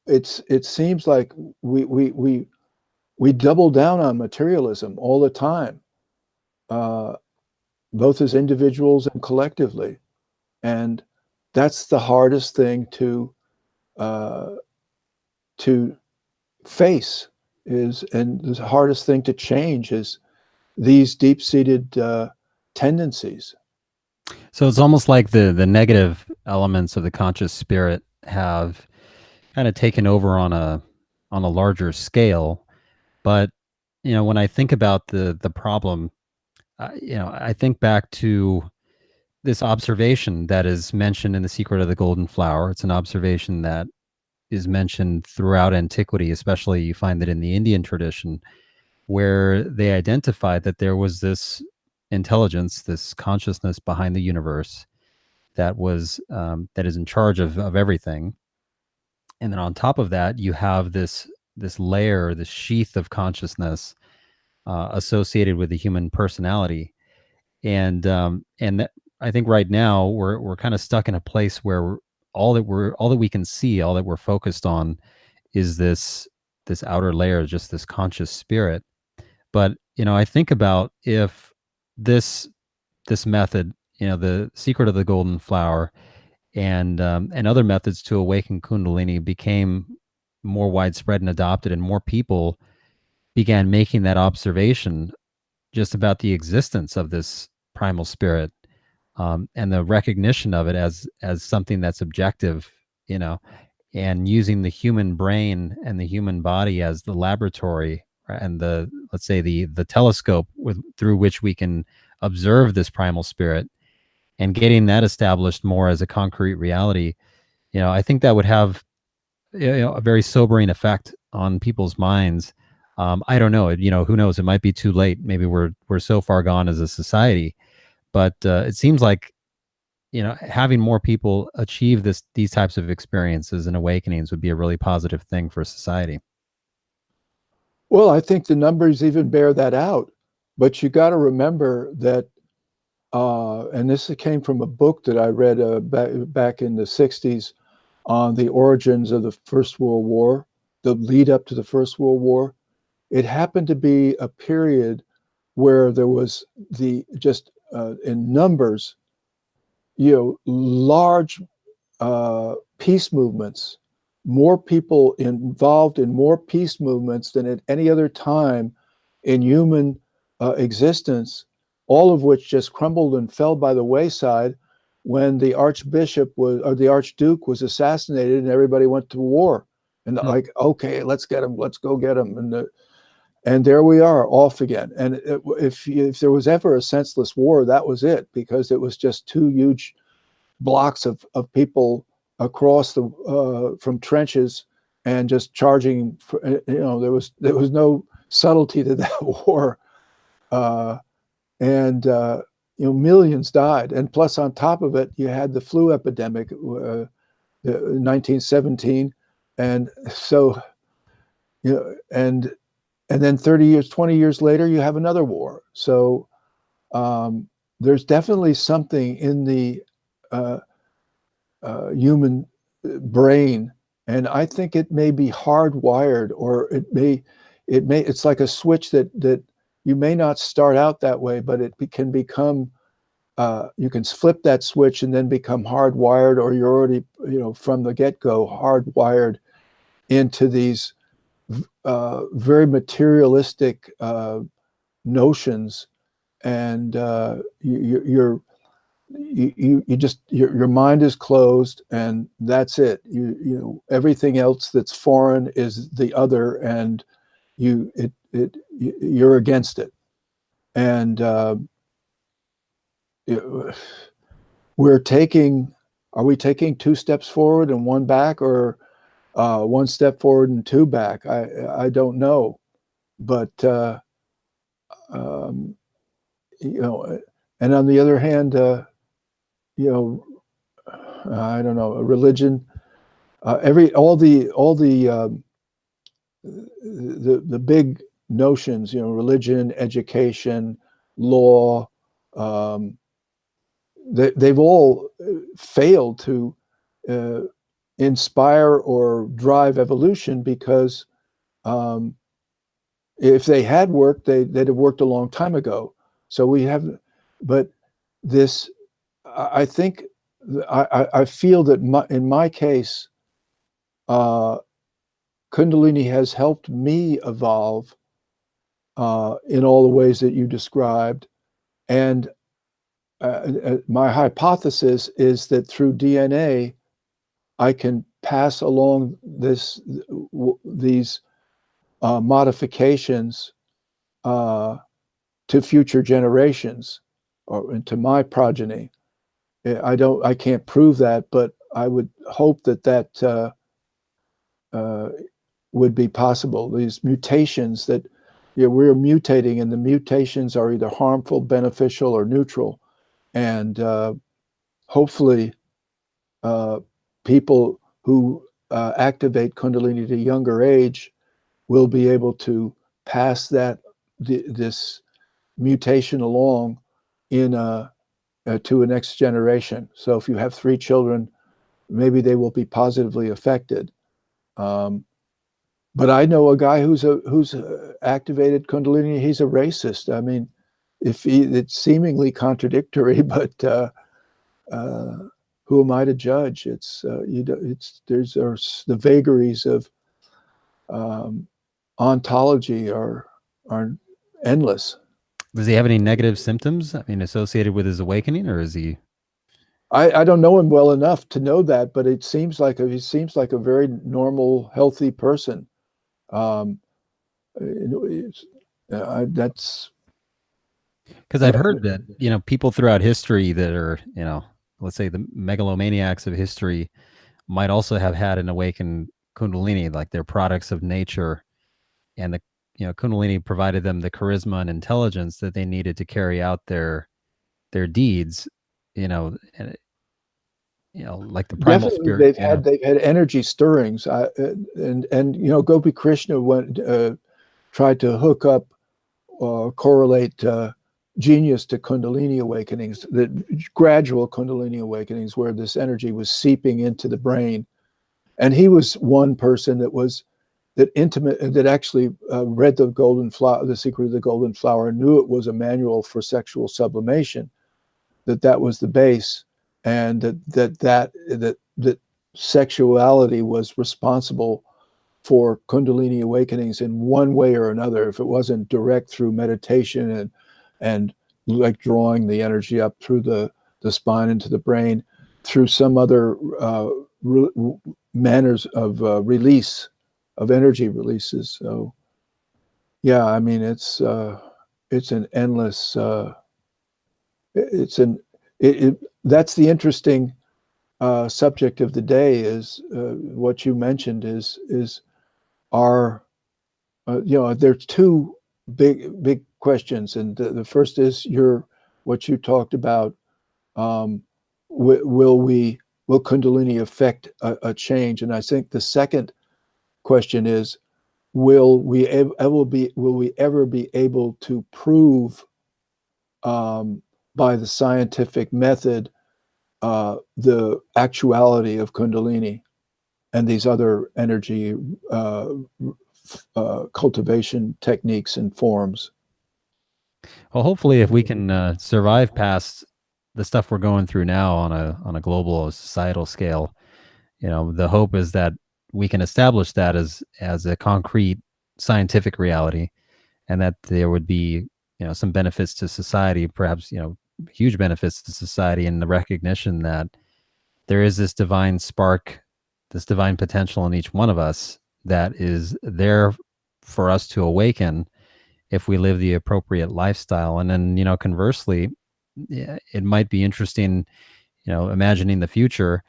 B: it seems like we double down on materialism all the time, both as individuals and collectively. And that's the hardest thing to face, and the hardest thing to change is these deep-seated tendencies.
C: So it's almost like the negative elements of the conscious spirit have kind of taken over on a larger scale. But when I think about the problem, I think back to this observation that is mentioned in The Secret of the Golden Flower. It's an observation that is mentioned throughout antiquity, especially you find that in the Indian tradition, where they identified that there was this intelligence, this consciousness behind the universe that is in charge of everything. And then on top of that, you have this layer, this sheath of consciousness associated with the human personality. And that, I think right now we're kind of stuck in a place where all that we can see, all that we're focused on, is this outer layer, just this conscious spirit. But I think about if this method, the Secret of the Golden Flower, and other methods to awaken Kundalini became more widespread and adopted, and more people began making that observation just about the existence of this primal spirit, and the recognition of it as something that's objective, and using the human brain and the human body as the laboratory, and let's say the telescope through which we can observe this primal spirit, and getting that established more as a concrete reality. I think that would have a very sobering effect on people's minds. I don't know, who knows? It might be too late. Maybe we're so far gone as a society, but it seems like having more people achieve these types of experiences and awakenings would be a really positive thing for society.
B: Well, I think the numbers even bear that out. But you got to remember that, and this came from a book that I read back in the 60s on the origins of the First World War, the lead up to the First World War. It happened to be a period where there was in numbers, large peace movements, more people involved in more peace movements than at any other time in human existence, all of which just crumbled and fell by the wayside when the Archduke was assassinated, and everybody went to war. And like, okay, let's get him, let's go get him. And there we are, off again. And if there was ever a senseless war, that was it, because it was just two huge blocks of people across the from trenches and just charging. There was no subtlety to that war, and millions died. And plus, on top of it, you had the flu epidemic, 1917, and so and then 30 years, 20 years later, you have another war. So there's definitely something in the human brain, and I think it may be hardwired, or it's like a switch that you may not start out that way, but it can become, you can flip that switch and then become hardwired, or you're already, from the get-go hardwired into these very materialistic notions, and your mind is closed, and that's it. Everything else that's foreign is the other, and you're against it. And are we taking two steps forward and one back, or one step forward and two back? I don't know, but um, and on the other hand, I don't know, a religion, all the big notions, religion, education, law, they've all failed to inspire or drive evolution, because if they had worked, they'd have worked a long time ago. So we have, but this, I think, I feel that in my case, Kundalini has helped me evolve in all the ways that you described. And my hypothesis is that through DNA, I can pass along these modifications to future generations, or to my progeny. I can't prove that, but I would hope that would be possible. These mutations that we're mutating, and the mutations are either harmful, beneficial, or neutral. And hopefully people who activate Kundalini at a younger age will be able to pass this mutation along to a next generation. So if you have 3 children, maybe they will be positively affected. But I know a guy who's activated Kundalini. He's a racist. I mean, it's seemingly contradictory, but who am I to judge? There's the vagaries of ontology are endless.
C: Does he have any negative symptoms, associated with his awakening, or is he?
B: I don't know him well enough to know that, but he seems like a very normal, healthy person. That's
C: Because I've heard that people throughout history that are let's say the megalomaniacs of history might also have had an awakened Kundalini, like they're products of nature, and the Kundalini provided them the charisma and intelligence that they needed to carry out their deeds. And, like the primal
B: definitely
C: spirit.
B: they've had energy stirrings, and Gopi Krishna tried to hook up, correlate genius to Kundalini awakenings, the gradual Kundalini awakenings, where this energy was seeping into the brain. And he was one person that actually read the Golden Flower, The Secret of the Golden Flower, and knew it was a manual for sexual sublimation, that was the base, and that sexuality was responsible for Kundalini awakenings in one way or another, if it wasn't direct through meditation and like drawing the energy up through the spine into the brain, through some other manners of release, of energy releases. So Yeah, I mean, it's an endless, it's an that's the interesting subject of the day is what you mentioned is our there's two big questions, and the first is what you talked about. Um, will Kundalini affect a change? And I think the second question is, will we ever be able to prove by the scientific method the actuality of Kundalini and these other energy cultivation techniques and forms?
C: Well, hopefully, if we can survive past the stuff we're going through now on a global or societal scale, the hope is that we can establish that as a concrete scientific reality, and that there would be some benefits to society, perhaps huge benefits to society, in the recognition that there is this divine spark, this divine potential in each one of us that is there for us to awaken if we live the appropriate lifestyle. And then, conversely, yeah, it might be interesting, imagining the future,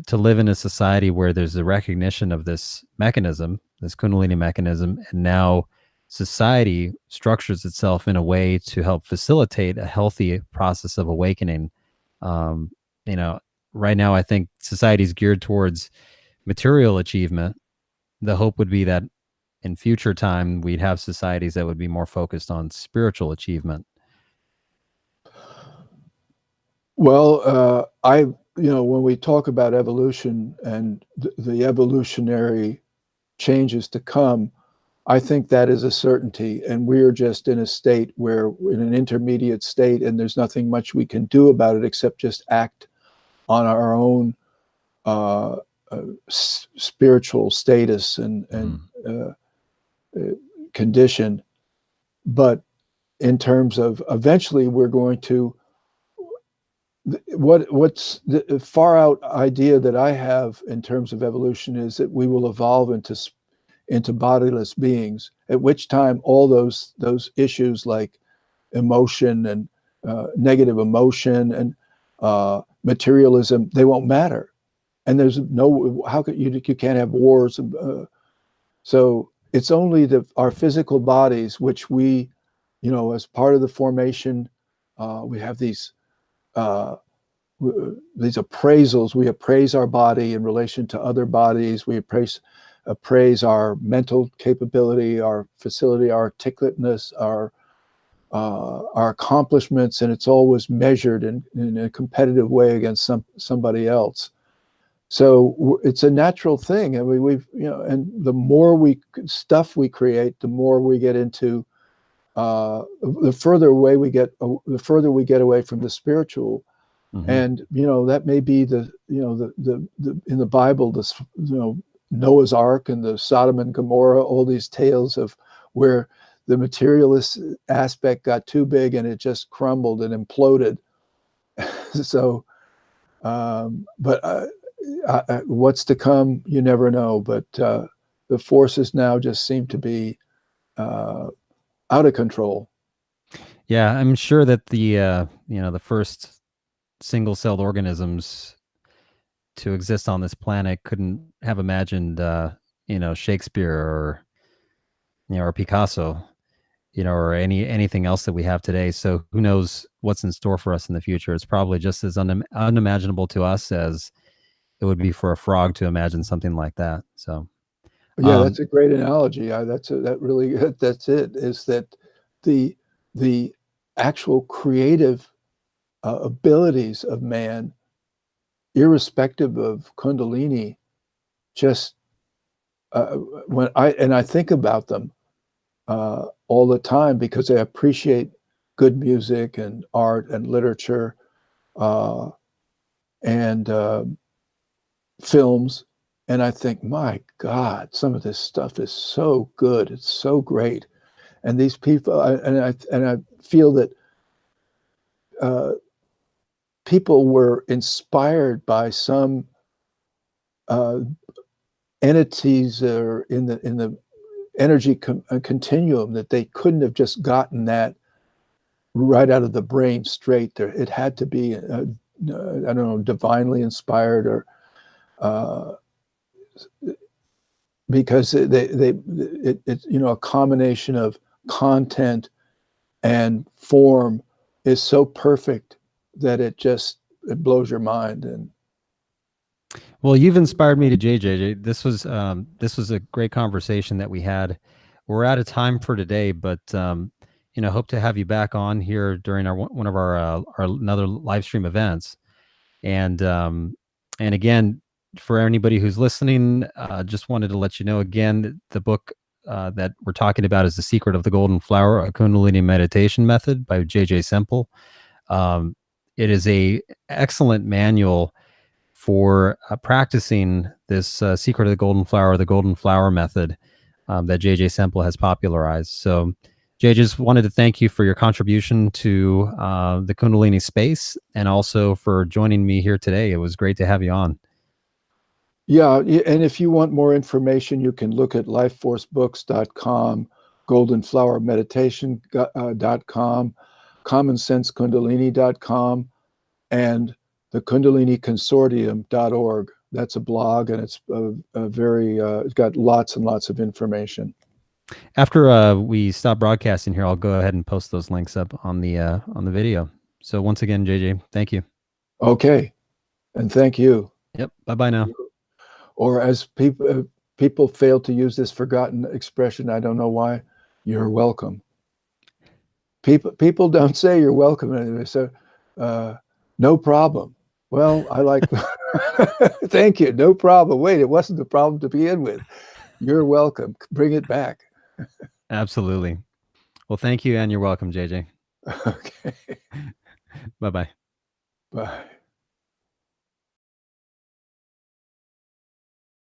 C: to live in a society where there's a recognition of this mechanism, this Kundalini mechanism, and now society structures itself in a way to help facilitate a healthy process of awakening. Um, you know, right now, I think society is geared towards material achievement. The hope would be that in future time, we'd have societies that would be more focused on spiritual achievement.
B: Well, when we talk about evolution and the evolutionary changes to come, I think that is a certainty, and we're just in a state where we're in an intermediate state, and there's nothing much we can do about it except just act on our own uh, spiritual status and
C: Mhm.
B: condition. But in terms of eventually, we're going to what's the far out idea that I have in terms of evolution is that we will evolve into bodiless beings, at which time all those issues like emotion and negative emotion and materialism, they won't matter. And there's no, how could you can't have wars. So it's only our physical bodies, which we, as part of the formation, we have uh, these appraisals. We appraise our body in relation to other bodies. We appraise our mental capability, our facility, our articulateness, our accomplishments, and it's always measured in a competitive way against somebody else. So it's a natural thing, and and the more stuff we create, the more we get into the further we get away from the spiritual.
C: Mhm.
B: And that may be the in the Bible, this Noah's Ark and the Sodom and Gomorrah, all these tales of where the materialist aspect got too big and it just crumbled and imploded. So, but what's to come, you never know. But the forces now just seem to be uh, out of control.
C: Yeah, I'm sure that the first single-celled organisms to exist on this planet couldn't have imagined, Shakespeare or Picasso, or anything else that we have today. So who knows what's in store for us in the future? It's probably just as unimaginable to us as it would be for a frog to imagine something like that. So,
B: Yeah,
C: um,
B: that's a great analogy. That really that's it. Is that the the actual creative abilities of man, irrespective of Kundalini, just when I think about them all the time because I appreciate good music and art and literature uh, and films, and I think, my God, some of this stuff is so good. It's so great. And these people, and I feel that uh, people were inspired by some uh, entities that are in the energy continuum, that they couldn't have just gotten that right out of the brain straight there. It had to be, I don't know, divinely inspired, or because it's, you know, a combination of content and form is so perfect that it blows your mind. And
C: Well, you've inspired me to JJ. This was a great conversation that we had. We're out of time for today, but you know, hope to have you back on here during one of our another live stream events. And again, for anybody who's listening, just wanted to let you know again that the book that we're talking about is The Secret of the Golden Flower, a Kundalini Meditation Method by JJ Semple. It is a excellent manual for practicing this Secret of the Golden Flower Method that JJ Semple has popularized. So Jay, just wanted to thank you for your contribution to the Kundalini space, and also for joining me here today. It was great to have you on.
B: Yeah, and if you want more information, you can look at lifeforcebooks.com, goldenflowermeditation.com, commonsensekundalini.com, and the kundaliniconsortium.org. That's a blog, and it's it's got lots and lots of information.
C: After we stop broadcasting here, I'll go ahead and post those links up on the video. So once again, JJ, thank you.
B: Okay, and thank you.
C: Yep. Bye-bye now.
B: Or as people fail to use this forgotten expression, I don't know why, you're welcome. People don't say you're welcome. They say, no problem. Well, I like, thank you, no problem. Wait, it wasn't a problem to begin with. You're welcome. Bring it back.
C: Absolutely. Well, thank you, and you're welcome, JJ.
B: Okay.
C: Bye-bye.
B: Bye.